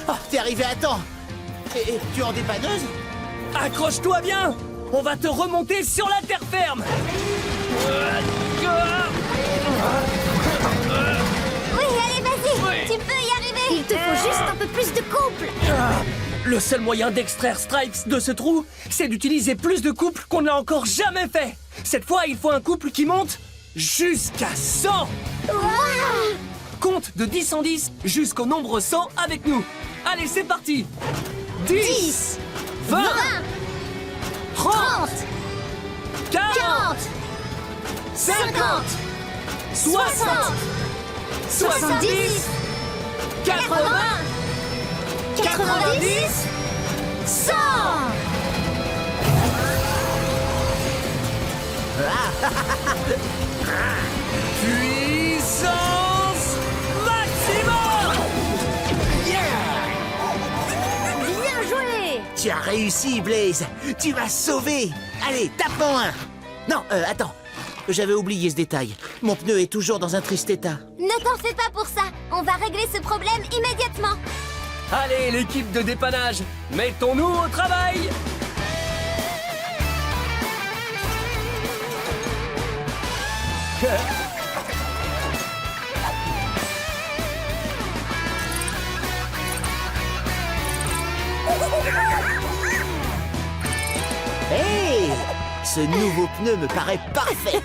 Oh, t'es arrivé à temps. Et tu es en dépanneuse? Accroche-toi bien! On va te remonter sur la terre ferme! Oui, allez, vas-y. Tu peux y arriver. Il te faut juste un peu plus de couple. Le seul moyen d'extraire Stripes de ce trou, c'est d'utiliser plus de couples qu'on n'a encore jamais fait. Cette fois, il faut un couple qui monte jusqu'à 100. Compte de 10 en 10 jusqu'au nombre 100 avec nous. Allez, c'est parti. 10, 20, 30, 40, 50, 60, 70, 80, 90, 100. Puissance maximum! Bien joué. Tu as réussi, Blaze. Tu m'as sauvé. Allez, tape-en un. Non, attends. J'avais oublié ce détail. Mon pneu est toujours dans un triste état. Ne t'en fais pas pour ça. On va régler ce problème immédiatement. Allez, l'équipe de dépannage, mettons-nous au travail! Hey! Ce nouveau pneu me paraît parfait.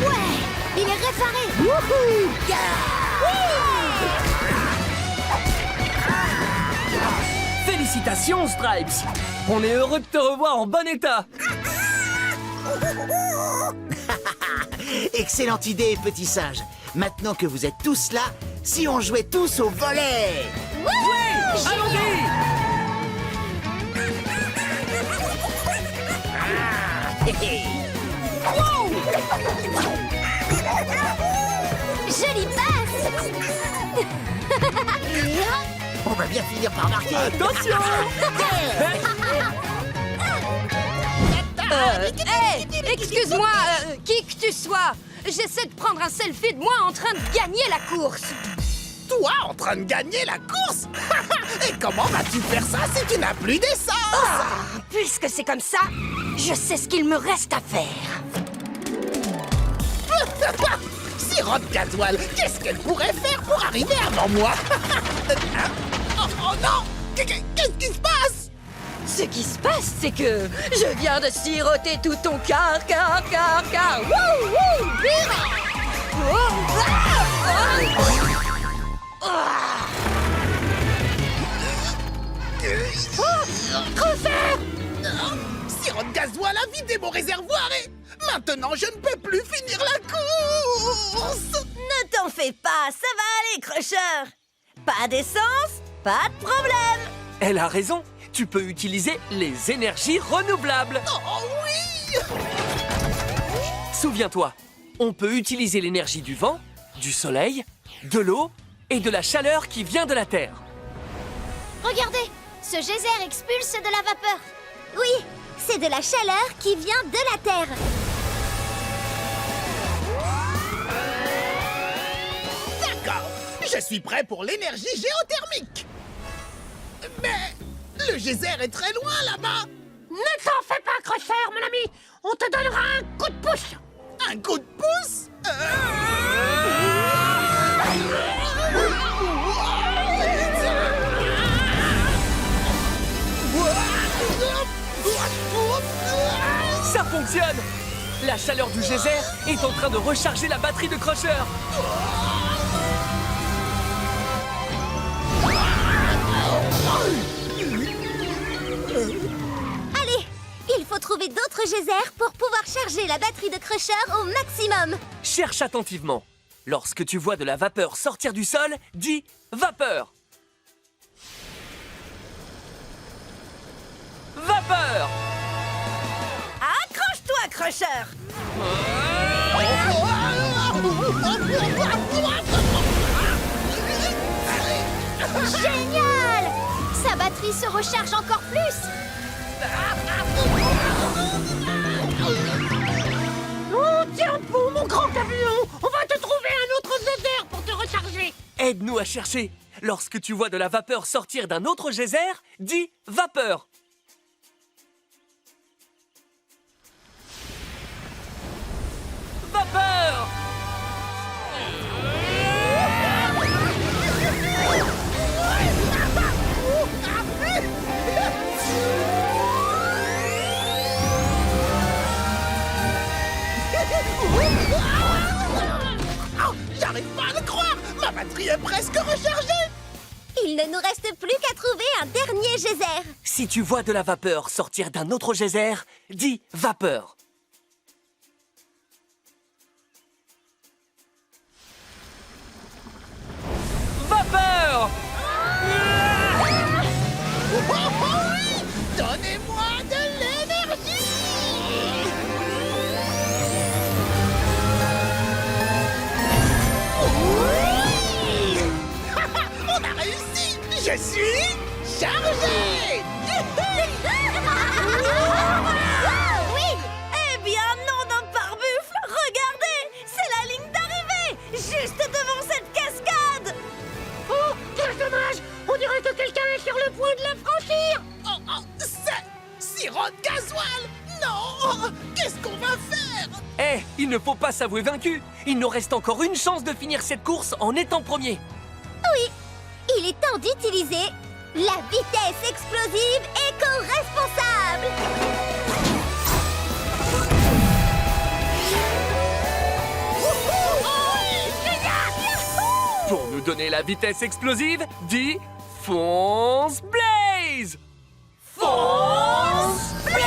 Ouais, il est réparé. Félicitations, Stripes! On est heureux de te revoir en bon état! Excellente idée, petit singe. Maintenant que vous êtes tous là, si on jouait tous au volley? Allons-y! Jolie passe. On va bien finir par marquer. Attention! Hey, excuse-moi, qui que tu sois. J'essaie de prendre un selfie de moi en train de gagner la course. Toi en train de gagner la course? Et comment vas-tu faire ça si tu n'as plus d'essence? Puisque c'est comme ça, je sais ce qu'il me reste à faire. Sirop de gasoil, qu'est-ce qu'elle pourrait faire pour arriver avant moi? Oh non! Qu'est-ce qui se passe? Ce qui se passe, c'est que je viens de siroter tout ton car. Wouh, wouh, bim. Oh, Creveur! Sirop de gasoil a vidé mon réservoir et maintenant je ne peux plus finir la course! Ne t'en fais pas, ça va aller, Crusher. Pas d'essence, pas de problème. Elle a raison. Tu peux utiliser les énergies renouvelables. Oh oui! Souviens-toi, on peut utiliser l'énergie du vent, du soleil, de l'eau et de la chaleur qui vient de la Terre. Regardez, ce geyser expulse de la vapeur. Oui, c'est de la chaleur qui vient de la Terre. D'accord, je suis prêt pour l'énergie géothermique. Mais le geyser est très loin là-bas. Ne t'en fais pas, Crusher, mon ami. On te donnera un coup de pouce. Un coup de pouce? Ça fonctionne! La chaleur du geyser est en train de recharger la batterie de Crusher. Allez, il faut trouver d'autres geysers pour pouvoir charger la batterie de Crusher au maximum. Cherche attentivement. Lorsque tu vois de la vapeur sortir du sol, dis « vapeur ». Vapeur! Accroche-toi, Crusher. Génial! Sa batterie se recharge encore plus. Oh, tiens bon, mon grand camion. On va te trouver un autre geyser pour te recharger. Aide-nous à chercher. Lorsque tu vois de la vapeur sortir d'un autre geyser, dis vapeur. Vapeur! Oh, j'arrive pas à le croire! Ma batterie est presque rechargée! Il ne nous reste plus qu'à trouver un dernier geyser. Si tu vois de la vapeur sortir d'un autre geyser, dis vapeur. Vapeur! Oh, oui! Donnez-moi de l'énergie! Oui! On a réussi! Je suis chargé! Oui! Eh bien non d'un pare-buffle! Regardez! C'est la ligne d'arrivée! Juste devant cette cascade! Oh, quel dommage! On dirait que quelqu'un est sur le point de la franchir! Oh, c'est sirop de gasoil! Non! Qu'est-ce qu'on va faire? Eh, il ne faut pas s'avouer vaincu. Il nous reste encore une chance de finir cette course en étant premier. Oui, il est temps d'utiliser la vitesse explosive éco-responsable. Pour nous donner la vitesse explosive, dis fonce Blaze! Fonce Blaze!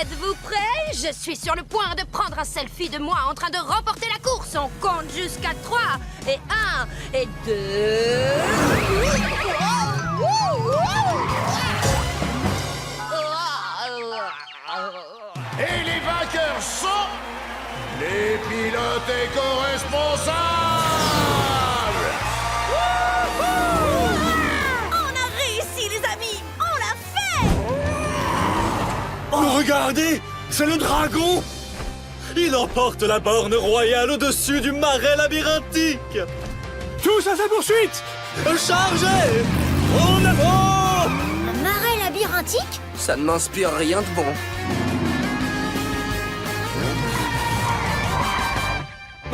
Êtes-vous prêts? Je suis sur le point de prendre un selfie de moi en train de remporter la course. On compte jusqu'à 3 et 1 et 2. Et les vainqueurs sont les pilotes éco-responsables. On a réussi les amis! On l'a fait! Oh, regardez! C'est le dragon! Il emporte la borne royale au-dessus du marais labyrinthique! Tous à sa poursuite! Chargez! En avant! Un marais labyrinthique? Ça ne m'inspire rien de bon.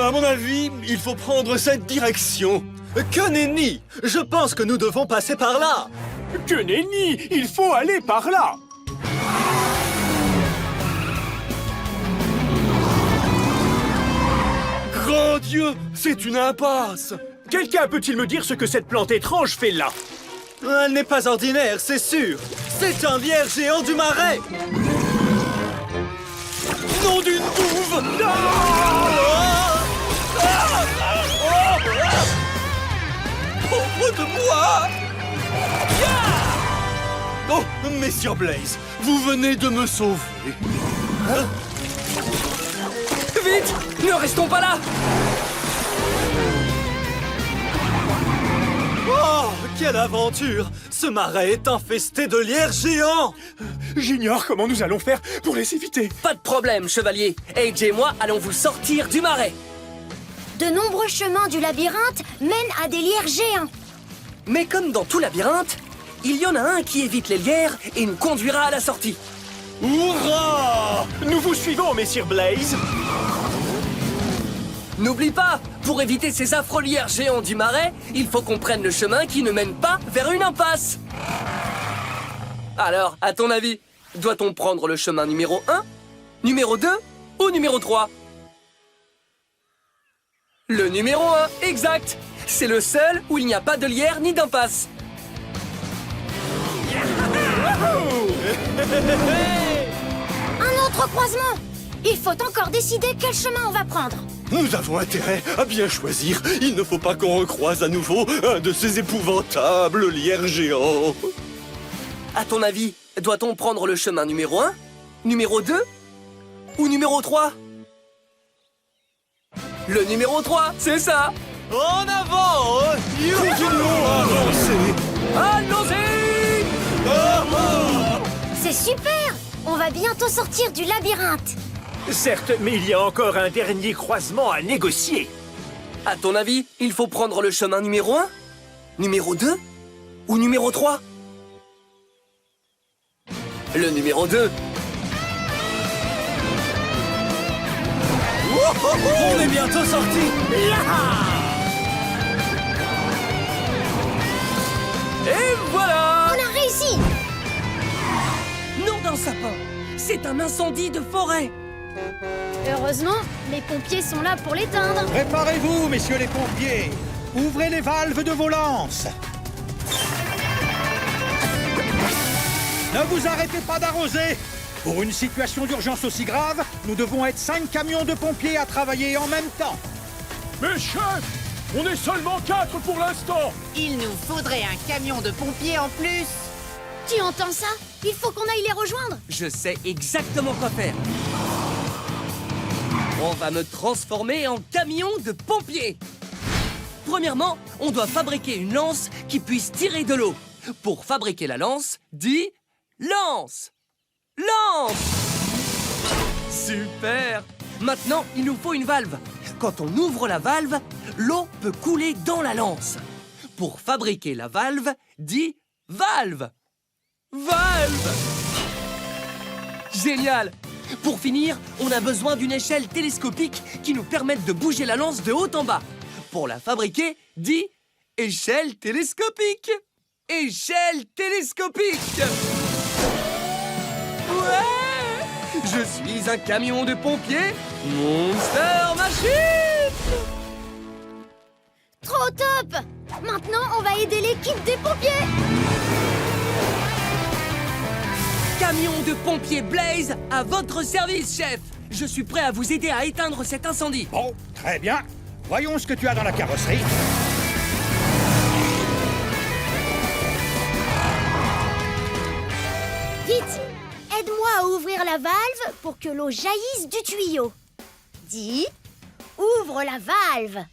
À mon avis, il faut prendre cette direction. Que nenni! Je pense que nous devons passer par là! Que nenni! Il faut aller par là! Grand Dieu! C'est une impasse! Quelqu'un peut-il me dire ce que cette plante étrange fait là? Elle n'est pas ordinaire, c'est sûr! C'est un lierre géant du marais! Nom d'une douve! Pauvre de moi! Oh, Messieurs Blaze, vous venez de me sauver. Hein? Vite! Ne restons pas là! Oh, quelle aventure! Ce marais est infesté de lierres géants! J'ignore comment nous allons faire pour les éviter. Pas de problème, chevalier. AJ et moi allons vous sortir du marais. De nombreux chemins du labyrinthe mènent à des lierres géants. Mais comme dans tout labyrinthe, il y en a un qui évite les lierres et nous conduira à la sortie. Hurrah! Nous vous suivons, messire Blaze. N'oublie pas, pour éviter ces affreux lierres géants du marais, il faut qu'on prenne le chemin qui ne mène pas vers une impasse. Alors, à ton avis, doit-on prendre le chemin numéro 1, numéro 2 ou numéro 3? Le numéro 1, exact. C'est le seul où il n'y a pas de lierre ni d'impasse. Un autre croisement! Il faut encore décider quel chemin on va prendre. Nous avons intérêt à bien choisir. Il ne faut pas qu'on recroise à nouveau un de ces épouvantables lierres géants. À ton avis, doit-on prendre le chemin numéro 1, numéro 2 ou numéro 3? Le numéro 3, c'est ça. En avant! Continuons à avancer! Allons-y! C'est super! On va bientôt sortir du labyrinthe. Certes, mais il y a encore un dernier croisement à négocier. À ton avis, il faut prendre le chemin numéro 1, numéro 2 ou numéro 3? Le numéro 2. On est bientôt sortis! Et voilà! On a réussi! Non d'un sapin, c'est un incendie de forêt. Heureusement, les pompiers sont là pour l'éteindre. Préparez-vous, messieurs les pompiers. Ouvrez les valves de vos lances. Ne vous arrêtez pas d'arroser. Pour une situation d'urgence aussi grave, nous devons être 5 camions de pompiers à travailler en même temps. Mais chef, on est seulement 4 pour l'instant. Il nous faudrait un camion de pompiers en plus. Tu entends ça? Il faut qu'on aille les rejoindre. Je sais exactement quoi faire. On va me transformer en camion de pompiers. Premièrement, on doit fabriquer une lance qui puisse tirer de l'eau. Pour fabriquer la lance, dis lance! Lance! Super! Maintenant, il nous faut une valve. Quand on ouvre la valve, l'eau peut couler dans la lance. Pour fabriquer la valve, dis valve! Valve! Génial! Pour finir, on a besoin d'une échelle télescopique qui nous permette de bouger la lance de haut en bas. Pour la fabriquer, dis échelle télescopique! Échelle télescopique! Ouais! Je suis un camion de pompiers, Monster Machine! Trop top! Maintenant, on va aider l'équipe des pompiers. Camion de pompiers Blaze à votre service, chef! Je suis prêt à vous aider à éteindre cet incendie. Bon, très bien. Voyons ce que tu as dans la carrosserie. Vite! Aide-moi à ouvrir la valve pour que l'eau jaillisse du tuyau. Dis, ouvre la valve.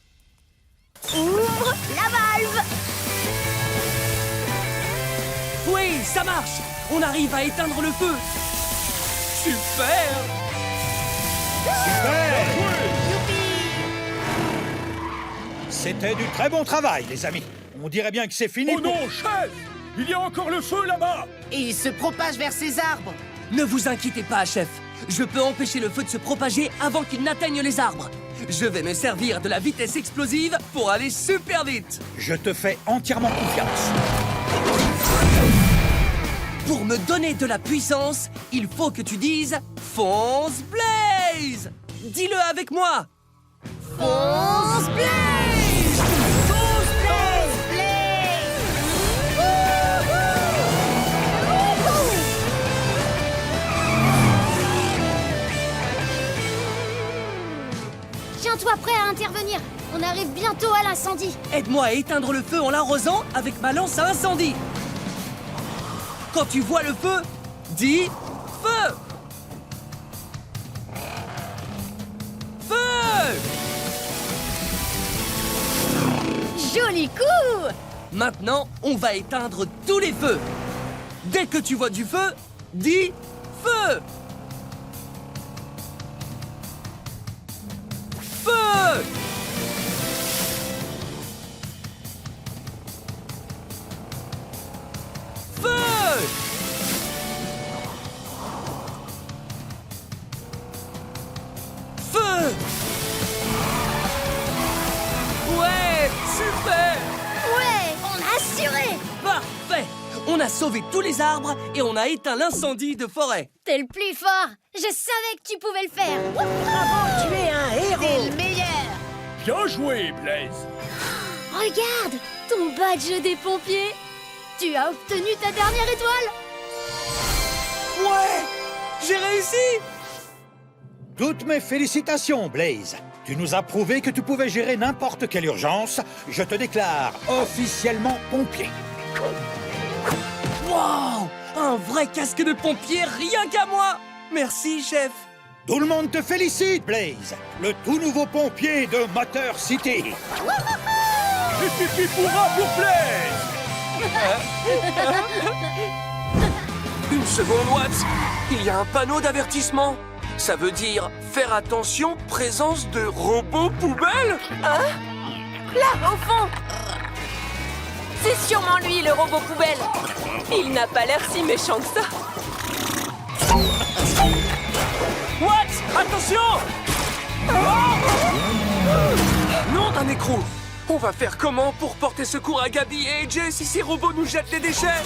Ouvre la valve. Oui, ça marche! On arrive à éteindre le feu! Super! Super! C'était du très bon travail, les amis. On dirait bien que c'est fini. Oh non, chef! Il y a encore le feu là-bas! Et il se propage vers ces arbres. Ne vous inquiétez pas, chef. Je peux empêcher le feu de se propager avant qu'il n'atteigne les arbres. Je vais me servir de la vitesse explosive pour aller super vite. Je te fais entièrement confiance. Pour me donner de la puissance, il faut que tu dises « Fonce Blaze !» Dis-le avec moi. Fonce Blaze! Fonce Blaze! Tiens-toi prêt à intervenir. On arrive bientôt à l'incendie. Aide-moi à éteindre le feu en l'arrosant avec ma lance à incendie. Quand tu vois le feu, dis « Feu !» Feu! Joli coup! Maintenant, on va éteindre tous les feux. Dès que tu vois du feu, dis « Feu !» Feu! Feu! Feu! Ouais, super! Ouais, on a assuré! Parfait! On a sauvé tous les arbres et on a éteint l'incendie de forêt. T'es le plus fort! Je savais que tu pouvais le faire! Bravo, tu es un héros. T'es le meilleur. Bien joué, Blaze! Regarde! Ton badge des pompiers! Tu as obtenu ta dernière étoile! Ouais! J'ai réussi! Toutes mes félicitations, Blaze. Tu nous as prouvé que tu pouvais gérer n'importe quelle urgence. Je te déclare officiellement pompier. Wow! Un vrai casque de pompier rien qu'à moi! Merci, chef! Tout le monde te félicite, Blaze, le tout nouveau pompier de Motor City. Pipi pourra pour Blaze. Une seconde, Watts. Il y a un panneau d'avertissement. Ça veut dire faire attention, présence de robots poubelles. Hein? Là, au fond! C'est sûrement lui, le robot poubelle. Il n'a pas l'air si méchant que ça. Watts, attention! Non d'un écrou. On va faire comment pour porter secours à Gabi et AJ si ces robots nous jettent des déchets?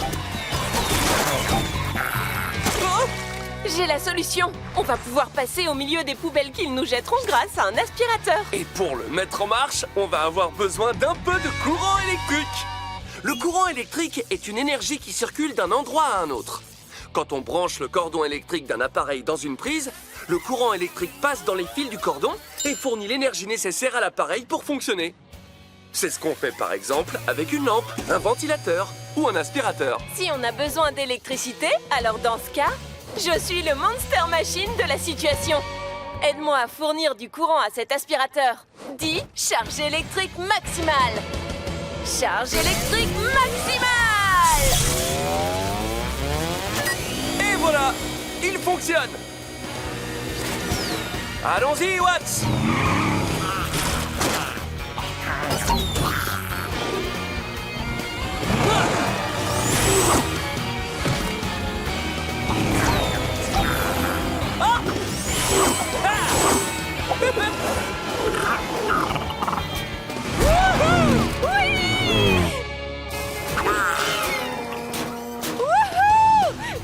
J'ai la solution. On va pouvoir passer au milieu des poubelles qu'ils nous jetteront grâce à un aspirateur. Et pour le mettre en marche, on va avoir besoin d'un peu de courant électrique. Le courant électrique est une énergie qui circule d'un endroit à un autre. Quand on branche le cordon électrique d'un appareil dans une prise, le courant électrique passe dans les fils du cordon et fournit l'énergie nécessaire à l'appareil pour fonctionner. C'est ce qu'on fait par exemple avec une lampe, un ventilateur ou un aspirateur. Si on a besoin d'électricité, alors dans ce cas, je suis le Monster Machine de la situation. Aide-moi à fournir du courant à cet aspirateur. Dis charge électrique maximale. Charge électrique maximale! Et voilà, il fonctionne. Allons-y, Watts!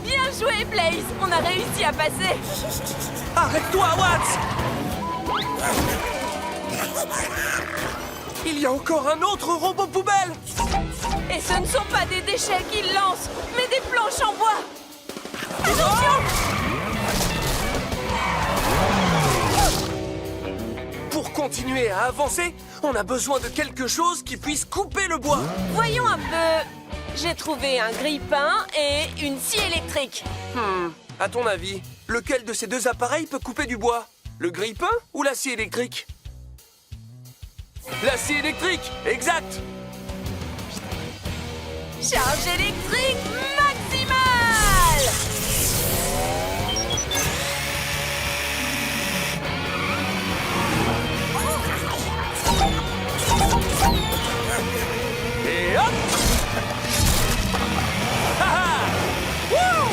Bien joué, Blaze! On a réussi à passer! Arrête-toi, Watts! Il y a encore un autre robot poubelle! Et ce ne sont pas des déchets qu'ils lancent, mais des planches en bois! Attention! Pour continuer à avancer, on a besoin de quelque chose qui puisse couper le bois. Voyons un peu... J'ai trouvé un grille-pain et une scie électrique. À ton avis, lequel de ces deux appareils peut couper du bois? Le grille-pain ou la scie électrique? La scie électrique, exact! Charge électrique maximale! Et hop! Ha ha! Wouh!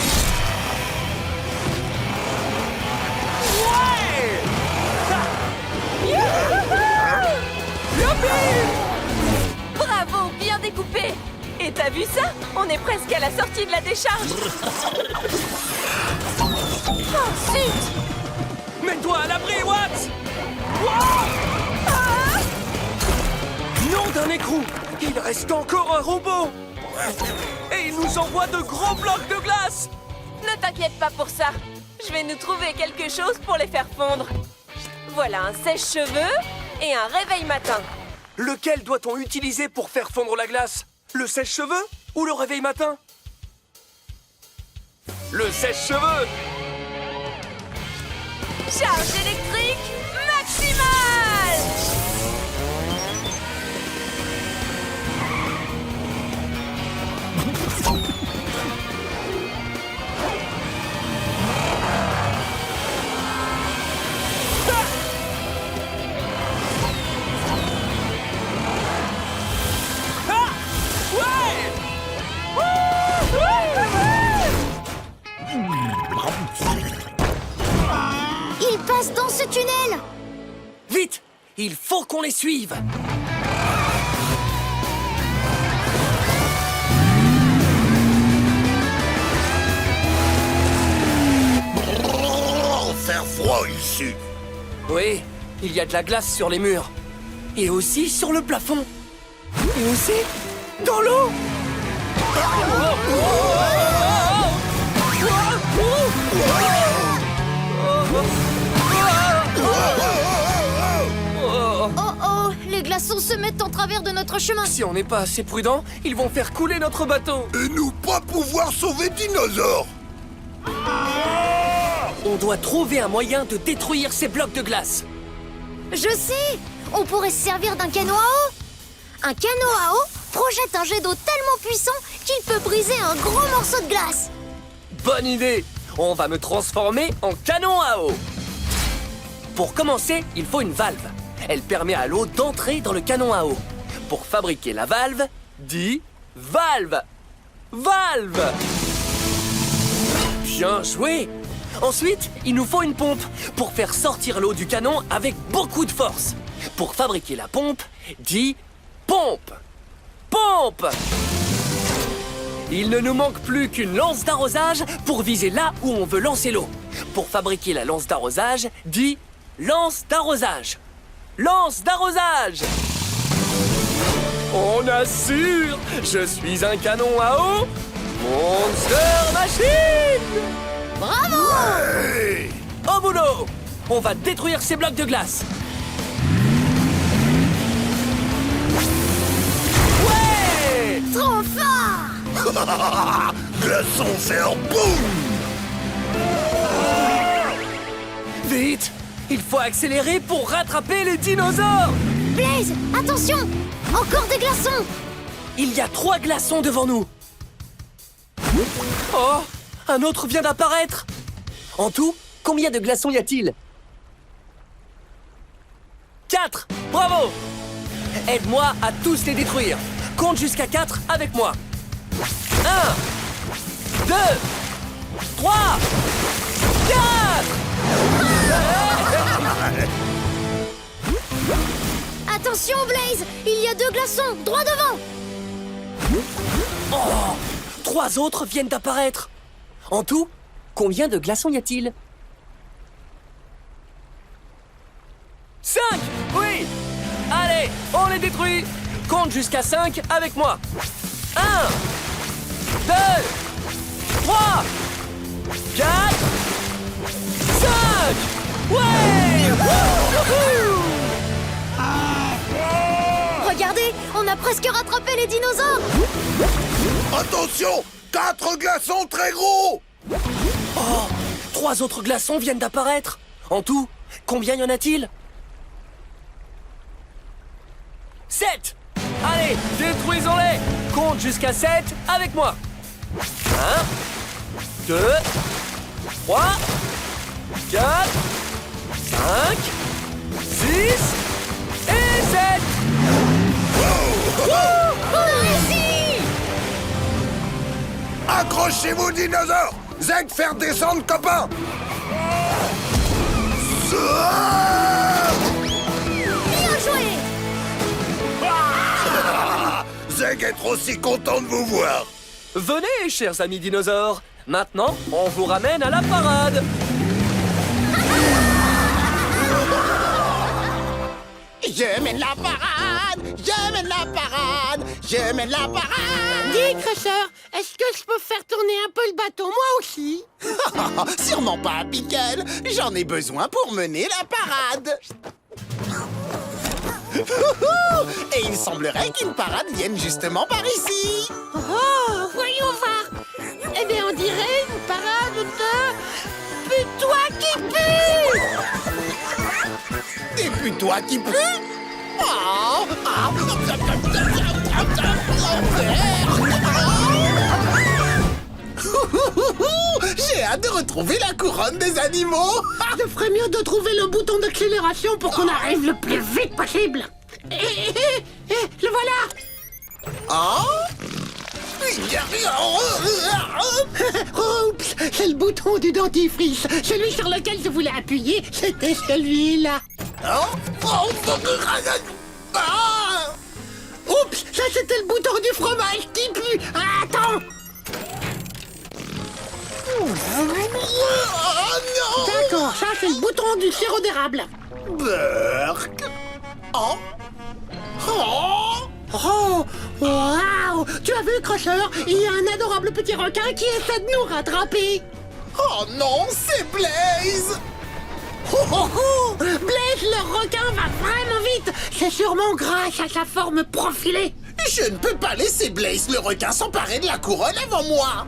Ouais! Ha! Youpi! Bravo, bien découpé! Et t'as vu ça? On est presque à la sortie de la décharge! Oh, zut! Mets-toi à l'abri, Watts! Wow! Nom d'un écrou! Il reste encore un robot! Et il nous envoie de gros blocs de glace! Ne t'inquiète pas pour ça. Je vais nous trouver quelque chose pour les faire fondre. Voilà un sèche-cheveux et un réveil matin. Lequel doit-on utiliser pour faire fondre la glace? Le sèche-cheveux ou le réveil matin? Le sèche-cheveux! Charge électrique maximale! Il passe dans ce tunnel! Vite! Il faut qu'on les suive! Faire froid ici. Oui, il y a de la glace sur les murs. Et aussi sur le plafond. Et aussi dans l'eau! Oh oh, les glaçons se mettent en travers de notre chemin. Si on n'est pas assez prudent, ils vont faire couler notre bateau. Et nous pas pouvoir sauver dinosaures. On doit trouver un moyen de détruire ces blocs de glace. Je sais! On pourrait se servir d'un canot à eau. Un canot à eau projette un jet d'eau tellement puissant qu'il peut briser un gros morceau de glace. Bonne idée! On va me transformer en canon à eau. Pour commencer, il faut une valve. Elle permet à l'eau d'entrer dans le canon à eau. Pour fabriquer la valve, dis valve! Valve! Bien joué! Ensuite, il nous faut une pompe pour faire sortir l'eau du canon avec beaucoup de force. Pour fabriquer la pompe, dis pompe! Pompe! Il ne nous manque plus qu'une lance d'arrosage pour viser là où on veut lancer l'eau. Pour fabriquer la lance d'arrosage, dis lance d'arrosage. Lance d'arrosage! On assure! Je suis un canon à eau, Monster Machine! Bravo! Hey! Au boulot! On va détruire ces blocs de glace. Ouais! Trop fort! Glaçon faire boum! Vite! Il faut accélérer pour rattraper les dinosaures! Blaze, attention! Encore des glaçons! Il y a 3 glaçons devant nous. Oh! Un autre vient d'apparaître! En tout, combien de glaçons y a-t-il? 4! Bravo! Aide-moi à tous les détruire. Compte jusqu'à 4 avec moi. 1, 2, 3, 4! Attention, Blaze! Il y a 2 glaçons, droit devant! Oh! 3 autres viennent d'apparaître. En tout, combien de glaçons y a-t-il? 5! Oui! Allez, on les détruit! Compte jusqu'à 5 avec moi. 1, 2, 3, 4, 5! Ouais! Wouhou! Regardez, on a presque rattrapé les dinosaures! Attention! 4 glaçons très gros! Oh! 3 autres glaçons viennent d'apparaître. En tout, combien y en a-t-il? 7! Allez, détruisons-les! Compte jusqu'à 7 avec moi. 1, 2, 3, 4, 5, 6 et 7! On a réussi! Accrochez-vous, dinosaures! Zeg, faire descendre, copain! Bien joué! Zeg est aussi content de vous voir! Venez, chers amis dinosaures. Maintenant, on vous ramène à la parade. Je mène la parade! Je mène la parade! Je mène la parade! Dis, Crusher, est-ce que je peux faire tourner un peu le bateau, moi aussi? Sûrement pas, Pickle. J'en ai besoin pour mener la parade. Et il semblerait qu'une parade vienne justement par ici. Oh, voyons voir. Eh bien, on dirait une parade de... Pue-toi qui pue! Et puis toi qui pue. Oh, j'ai hâte de retrouver la couronne des animaux. Je ferais mieux de trouver le bouton d'accélération pour qu'on arrive le plus vite possible. Le voilà. Oh. Oups, c'est le bouton du dentifrice. Celui sur lequel je voulais appuyer, c'était celui-là. Oups, ça c'était le bouton du fromage qui pue. Attends. D'accord, ça c'est le bouton du sirop d'érable. Burk. Oh. Oh, waouh! Tu as vu, Crusher? Il y a un adorable petit requin qui essaie de nous rattraper. Oh non, c'est Blaze. Blaze, le requin va vraiment vite. C'est sûrement grâce à sa forme profilée. Je ne peux pas laisser Blaze le requin s'emparer de la couronne avant moi.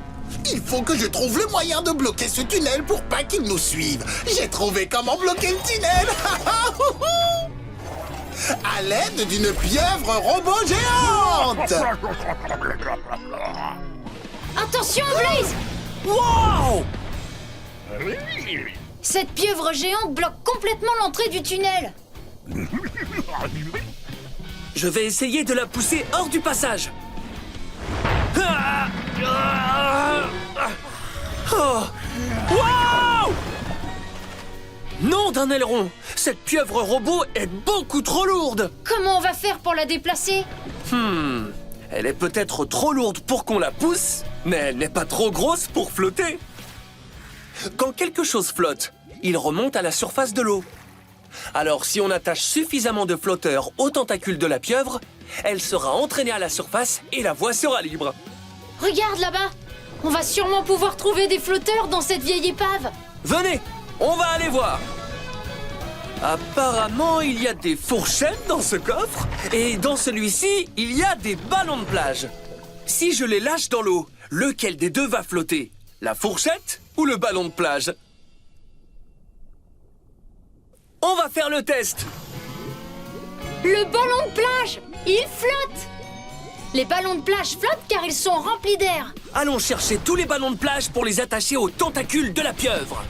Il faut que je trouve le moyen de bloquer ce tunnel pour pas qu'il nous suive. J'ai trouvé comment bloquer le tunnel. À l'aide d'une pieuvre robot géante. Attention, Blaze! Wow! Cette pieuvre géante bloque complètement l'entrée du tunnel. Je vais essayer de la pousser hors du passage. Oh. Wow! Nom d'un aileron! Cette pieuvre robot est beaucoup trop lourde! Comment on va faire pour la déplacer? Elle est peut-être trop lourde pour qu'on la pousse, mais elle n'est pas trop grosse pour flotter. Quand quelque chose flotte, il remonte à la surface de l'eau. Alors si on attache suffisamment de flotteurs aux tentacules de la pieuvre, elle sera entraînée à la surface et la voie sera libre. Regarde là-bas! On va sûrement pouvoir trouver des flotteurs dans cette vieille épave. Venez, on va aller voir. Apparemment, il y a des fourchettes dans ce coffre, et dans celui-ci, il y a des ballons de plage. Si je les lâche dans l'eau, lequel des deux va flotter? La fourchette ou le ballon de plage? On va faire le test. Le ballon de plage! Il flotte! Les ballons de plage flottent car ils sont remplis d'air. Allons chercher tous les ballons de plage pour les attacher aux tentacules de la pieuvre.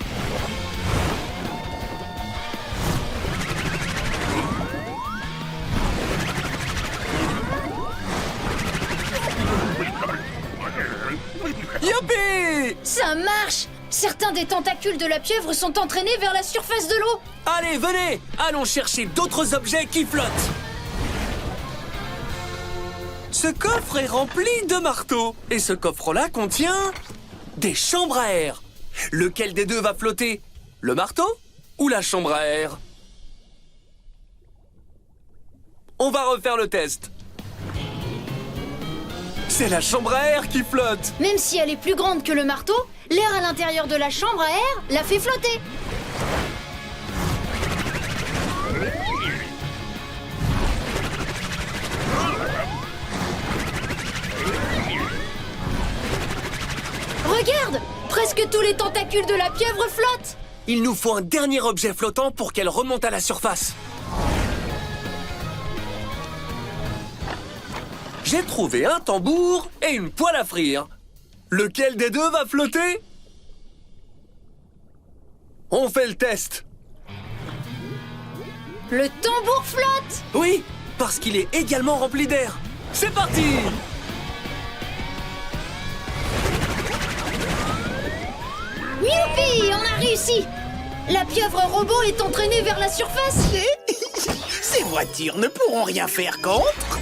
Youpi! Ça marche! Certains des tentacules de la pieuvre sont entraînés vers la surface de l'eau. Allez, venez! Allons chercher d'autres objets qui flottent. Ce coffre est rempli de marteaux. Et ce coffre-là contient des chambres à air. Lequel des deux va flotter? Le marteau ou la chambre à air? On va refaire le test. C'est la chambre à air qui flotte. Même si elle est plus grande que le marteau, l'air à l'intérieur de la chambre à air la fait flotter. Regarde! Presque tous les tentacules de la pieuvre flottent. Il nous faut un dernier objet flottant pour qu'elle remonte à la surface. J'ai trouvé un tambour et une poêle à frire. Lequel des deux va flotter? On fait le test. Le tambour flotte! Oui, parce qu'il est également rempli d'air. C'est parti! Youpi! On a réussi! La pieuvre robot est entraînée vers la surface. Ces voitures ne pourront rien faire contre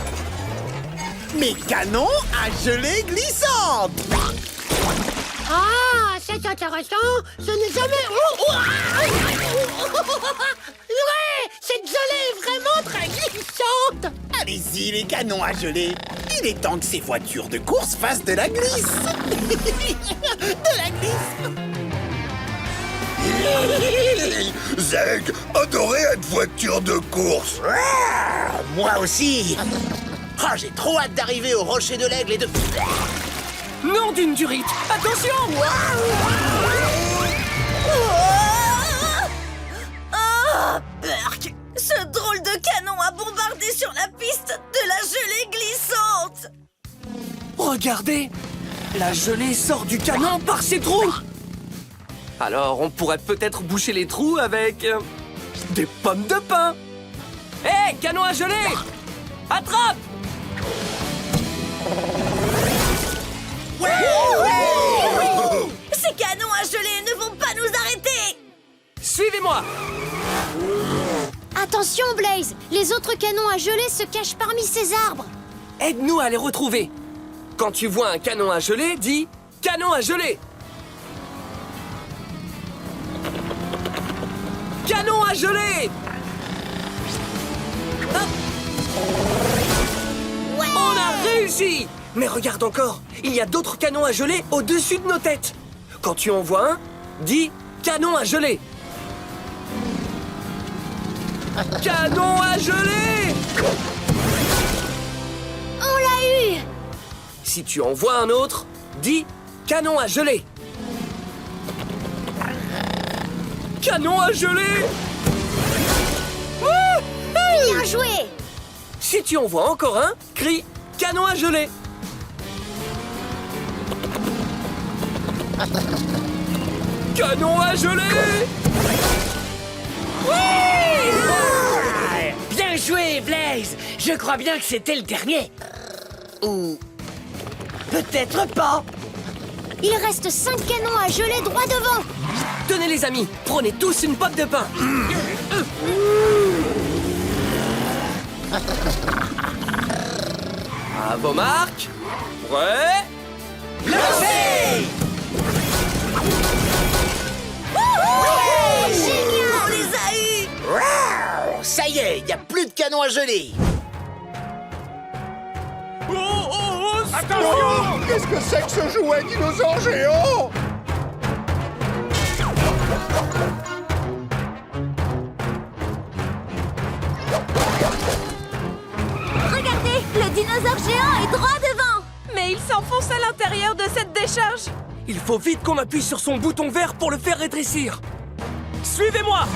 mes canons à gelée glissante. Ah, c'est intéressant. Ce n'est jamais... Ouais, cette gelée est vraiment très glissante. Allez-y, les canons à gelée. Il est temps que ces voitures de course fassent de la glisse. De la glisse. Zeg adorait être voiture de course. Moi aussi. Ah, j'ai trop hâte d'arriver au rocher de l'aigle et de... Nom d'une durite! Attention! Oh, Perk! Ce drôle de canon a bombardé sur la piste de la gelée glissante. Regardez! La gelée sort du canon par ses trous! Alors, on pourrait peut-être boucher les trous avec... des pommes de pin! Hé, canon à gelée! Attrape! Ces canons à gelée ne vont pas nous arrêter. Suivez-moi! Attention, Blaze! Les autres canons à gelée se cachent parmi ces arbres. Aide-nous à les retrouver. Quand tu vois un canon à gelée, dis « canon à gelée ». Canon à gelée! Hop. Ouais! On a réussi! Mais regarde encore, il y a d'autres canons à gelée au-dessus de nos têtes. Quand tu en vois un, dis « canon à gelée ». Canon à gelée! On l'a eu! Si tu en vois un autre, dis Canon à geler. Canon à geler. Bien joué! Si tu en vois encore un, crie canon à geler. Canon à geler. Bien joué, Blaze. Je crois bien que c'était le dernier. Ou... peut-être pas. Il reste 5 canons à geler droit devant. Tenez les amis, prenez tous une poque de pain. À vos marques. Prêts. Lancez! On les a eus! Ça y est, il n'y a plus de canon à geler. Attention! Qu'est-ce que c'est que ce jouet dinosaure géant? Regardez, le dinosaure géant est droit devant. Mais il s'enfonce à l'intérieur de cette décharge. Il faut vite qu'on appuie sur son bouton vert pour le faire rétrécir. Suivez-moi!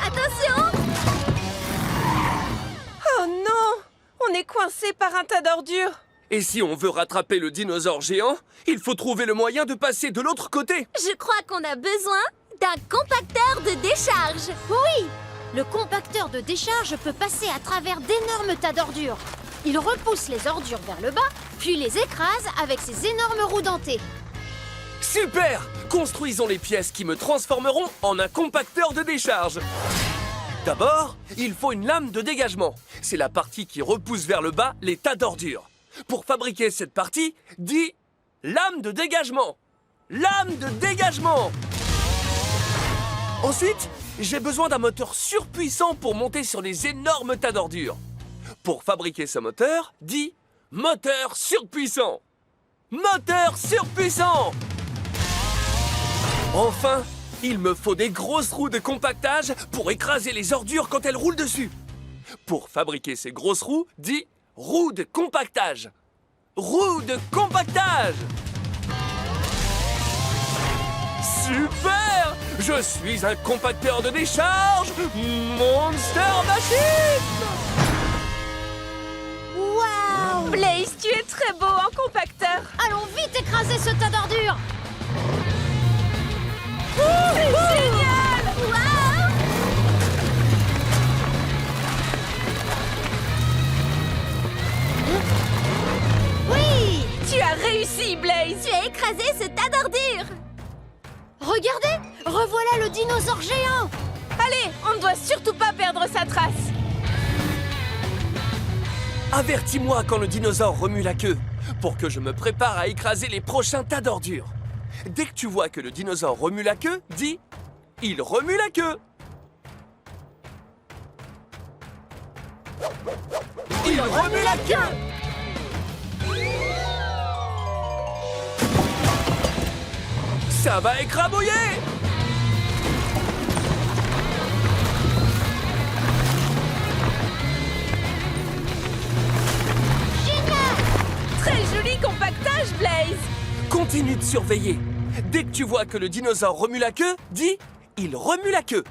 Attention! Oh non! On est coincé par un tas d'ordures. Et si on veut rattraper le dinosaure géant, il faut trouver le moyen de passer de l'autre côté. Je crois qu'on a besoin d'un compacteur de décharge. Oui! Le compacteur de décharge peut passer à travers d'énormes tas d'ordures. Il repousse les ordures vers le bas, puis les écrase avec ses énormes roues dentées. Super! Construisons les pièces qui me transformeront en un compacteur de décharge. D'abord, il faut une lame de dégagement. C'est la partie qui repousse vers le bas les tas d'ordures. Pour fabriquer cette partie, dis lame de dégagement. Lame de dégagement. Ensuite, j'ai besoin d'un moteur surpuissant pour monter sur les énormes tas d'ordures. Pour fabriquer ce moteur, dis moteur surpuissant. Moteur surpuissant. Enfin, il me faut des grosses roues de compactage pour écraser les ordures quand elles roulent dessus. Pour fabriquer ces grosses roues, dis roue de compactage. Roue de compactage. Super! Je suis un compacteur de décharge, Monster Machine! Waouh! Blaze, tu es très beau en compacteur. Allons vite écraser ce tas d'ordures! C'est génial! Waouh! Oui! Tu as réussi, Blaze! Tu as écrasé ce tas d'ordures. Regardez! Revoilà le dinosaure géant! Allez, on ne doit surtout pas perdre sa trace. Avertis-moi quand le dinosaure remue la queue, pour que je me prépare à écraser les prochains tas d'ordures. Dès que tu vois que le dinosaure remue la queue, dis « Il remue la queue !» Il remue la queue! Ça va écrabouiller! Très joli compactage, Blaze! Continue de surveiller. Dès que tu vois que le dinosaure remue la queue, dis « Il remue la queue !»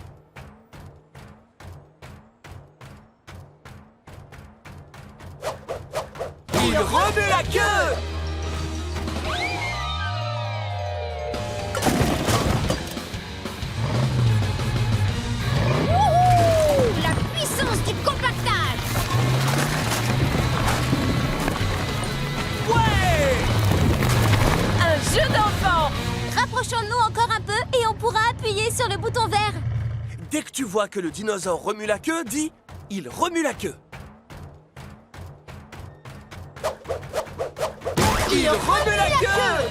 Il remue la queue! Wouhou! La puissance du compactage! Ouais! Un jeu d'enfant! Rapprochons-nous encore un peu et on pourra appuyer sur le bouton vert. Dès que tu vois que le dinosaure remue la queue, dis « Il remue la queue !» Il remue la queue!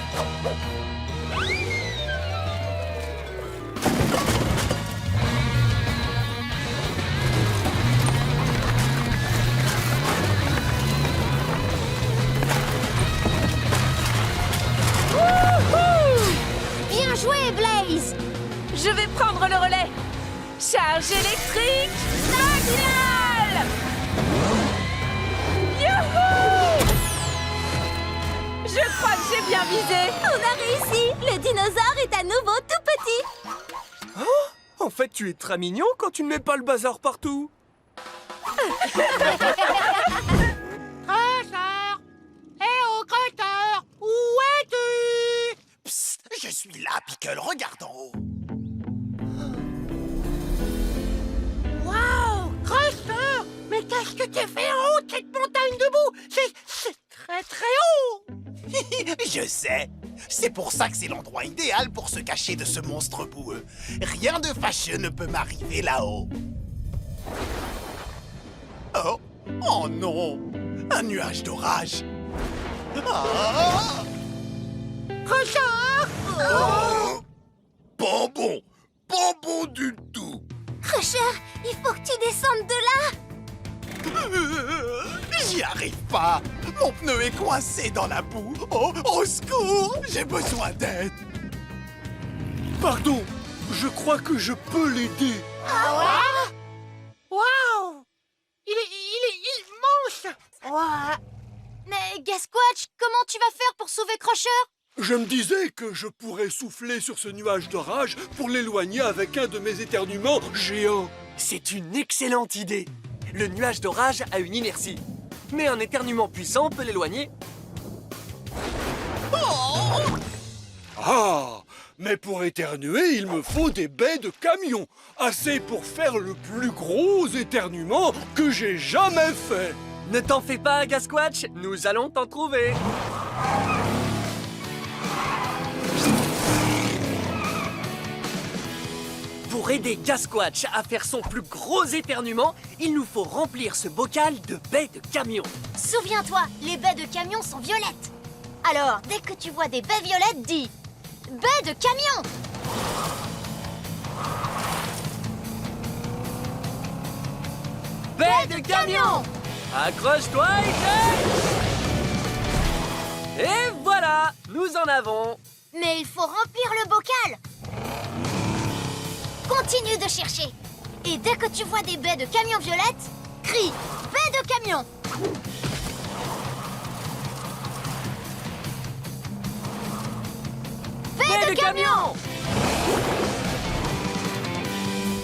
Bien joué, Blaze! Je vais électrique maximal! Youhou! Je crois que j'ai bien visé. On a réussi. Le dinosaure est à nouveau tout petit. Oh, en fait, tu es très mignon quand tu ne mets pas le bazar partout. Crosseur! Eh oh, Crosseur! Où es-tu? Psst, je suis là, Pickle, regarde en haut. Waouh! Crosseur! Mais qu'est-ce que tu fais en haut de cette montagne debout? C'est très très haut! Je sais. C'est pour ça que c'est l'endroit idéal pour se cacher de ce monstre boueux. Rien de fâcheux ne peut m'arriver là-haut. Oh! Oh non! Un nuage d'orage! Ah! Crosseur! Oh! Pas bon! Pas bon du tout! Crusher, il faut que tu descendes de là. J'y arrive pas! Mon pneu est coincé dans la boue! Oh, au secours! J'ai besoin d'aide! Pardon, je crois que je peux l'aider. Waouh! Il est immense! Ouah. Mais Gasquatch, comment tu vas faire pour sauver Crusher? Je me disais que je pourrais souffler sur ce nuage d'orage pour l'éloigner avec un de mes éternuements géants. C'est une excellente idée. Le nuage d'orage a une inertie. Mais un éternuement puissant peut l'éloigner. Ah! Mais pour éternuer, il me faut des baies de camion. Assez pour faire le plus gros éternuement que j'ai jamais fait. Ne t'en fais pas, Gasquatch, nous allons t'en trouver. Pour aider Gasquatch à faire son plus gros éternuement, il nous faut remplir ce bocal de baies de camion. Souviens-toi, les baies de camion sont violettes. Alors, dès que tu vois des baies violettes, dis « Baies de camion !» Baies de camion! Accroche-toi et jette! Et voilà, nous en avons. Mais il faut remplir le bocal. Continue de chercher. Et dès que tu vois des baies de camion violettes, crie « Baies de camion !» Baies de camion!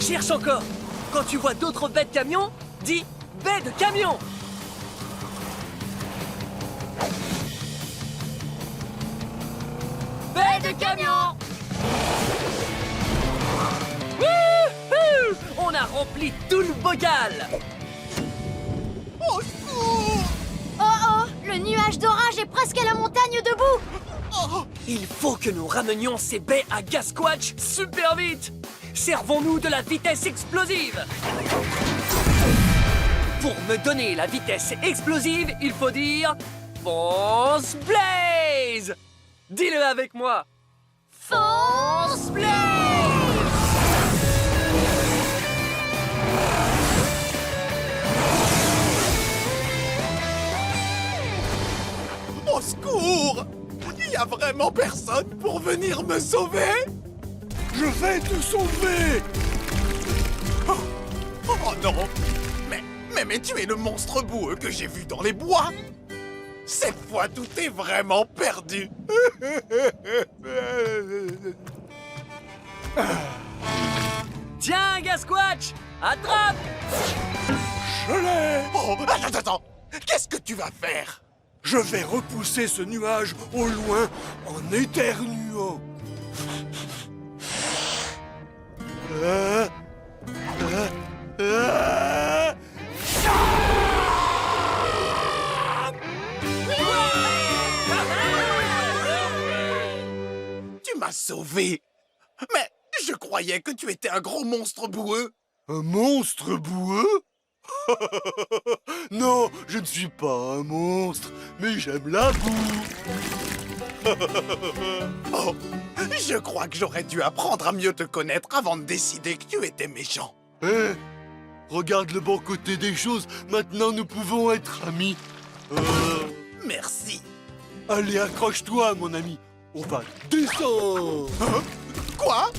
Cherche encore. Quand tu vois d'autres baies de camion, dis « Baies de camion !» Baies de camion! Wouhou! On a rempli tout le bocal! Au secours! Oh oh, le nuage d'orage est presque à la montagne debout. Il faut que nous ramenions ces baies à Gasquatch super vite! Servons-nous de la vitesse explosive! Pour me donner la vitesse explosive, il faut dire Fonce Blaze! Dis-le avec moi! Fonce Blaze! Au secours! Il y a vraiment personne pour venir me sauver? Je vais te sauver! Oh, oh non! Mais tu es le monstre boueux que j'ai vu dans les bois! Cette fois, tout est vraiment perdu! Tiens, Gasquatch! Attrape! Je l'ai! Oh, attends! Qu'est-ce que tu vas faire? Je vais repousser ce nuage au loin en éternuant. Tu m'as sauvé! Mais je croyais que tu étais un gros monstre boueux! Un monstre boueux? Non, je ne suis pas un monstre, mais j'aime la boue. Oh, je crois que j'aurais dû apprendre à mieux te connaître avant de décider que tu étais méchant. Hé, regarde le bon côté des choses, maintenant nous pouvons être amis. Merci. Allez, accroche-toi, mon ami. On va descendre. Quoi?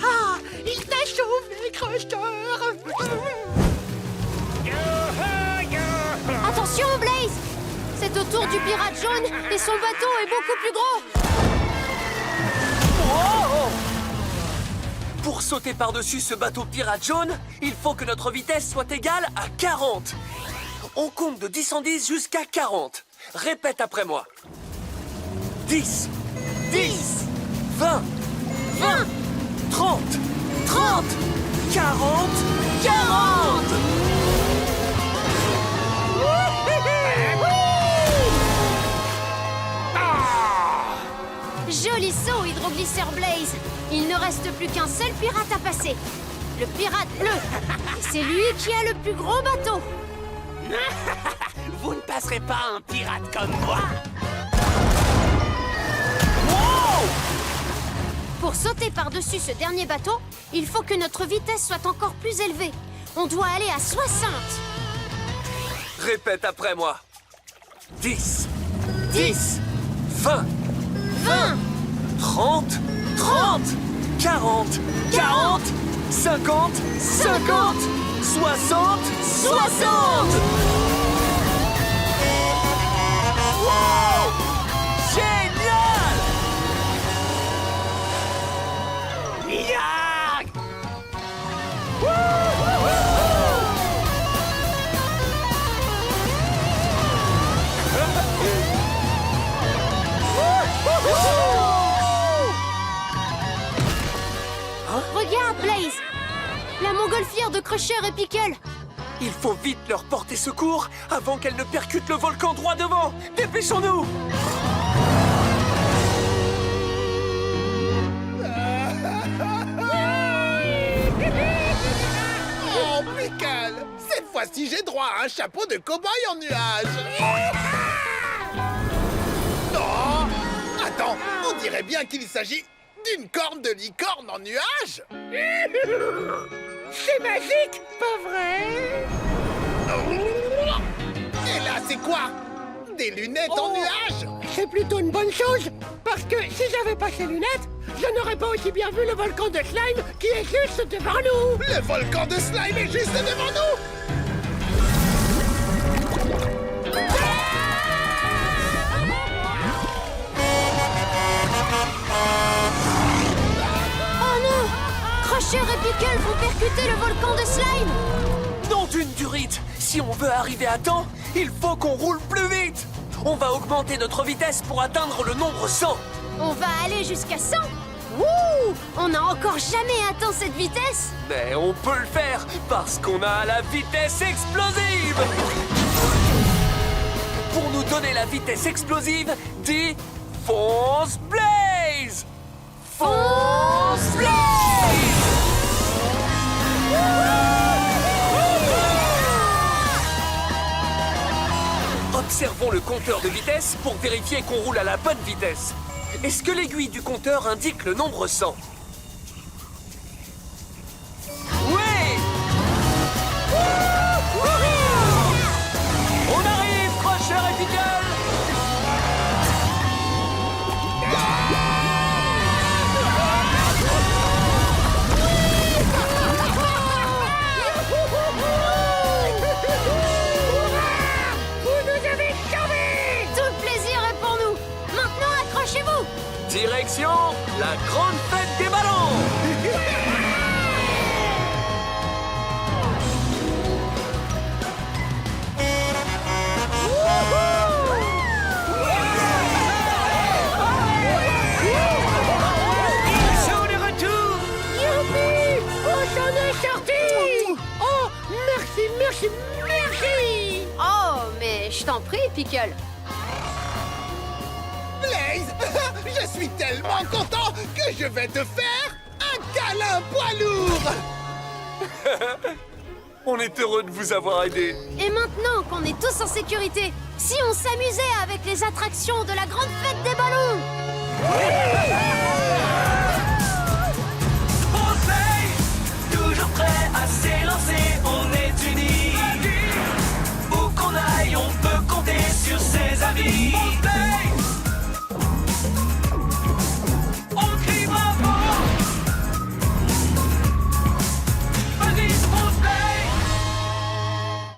Ah, il t'a sauvé, Crusher. Attention, Blaze! C'est au tour du pirate jaune et son bateau est beaucoup plus gros. Pour sauter par-dessus ce bateau pirate jaune, il faut que notre vitesse soit égale à 40. On compte de 10 en 10 jusqu'à 40. Répète après moi. 10, 10, 20, 20, 30, 30, 40, 40. Joli saut, hydroglisseur Blaze. Il ne reste plus qu'un seul pirate à passer. Le pirate bleu. C'est lui qui a le plus gros bateau. Vous ne passerez pas un pirate comme moi. Pour sauter par-dessus ce dernier bateau, il faut que notre vitesse soit encore plus élevée. On doit aller à 60. Répète après moi. 10, 10, 20, 20, 30, 30, 40, 40, 50, 50, 60, 60. Wow! Génial! Yark! Regarde, Blaze. La montgolfière de Crusher et Pickle. Il faut vite leur porter secours avant qu'elles ne percutent le volcan droit devant. Dépêchons-nous! Oh, Pickle! Cette fois-ci, j'ai droit à un chapeau de cow-boy en nuage! Non! Attends, on dirait bien qu'il s'agit d'une corne de licorne en nuage! C'est magique, pas vrai? Et là, c'est quoi? Des lunettes en nuage? C'est plutôt une bonne chose, parce que si j'avais pas ces lunettes, je n'aurais pas aussi bien vu le volcan de slime qui est juste devant nous. Le volcan de slime est juste devant nous! Oh non! Crusher et Pickle vont percuter le volcan de slime. Nom d'une durite! Si on veut arriver à temps, il faut qu'on roule plus vite! On va augmenter notre vitesse pour atteindre le nombre 100! On va aller jusqu'à 100. Wouh! On n'a encore jamais atteint cette vitesse. Mais on peut le faire parce qu'on a la vitesse explosive! Pour nous donner la vitesse explosive, dis Fonce Blaze! Fonce Blaze! Observons le compteur de vitesse pour vérifier qu'on roule à la bonne vitesse. Est-ce que l'aiguille du compteur indique le nombre 100? Oui! On arrive, Crusher et Pickle! Direction la grande fête des ballons! Ils sont de retour! Youpi! On s'en est sortis! Oh, merci, merci, merci! Oh, mais je t'en prie, Pickle. Blaze! Je suis tellement content que je vais te faire un câlin poids lourd! On est heureux de vous avoir aidé. Et maintenant qu'on est tous en sécurité, si on s'amusait avec les attractions de la grande fête des ballons? Fonce Blaze! vie.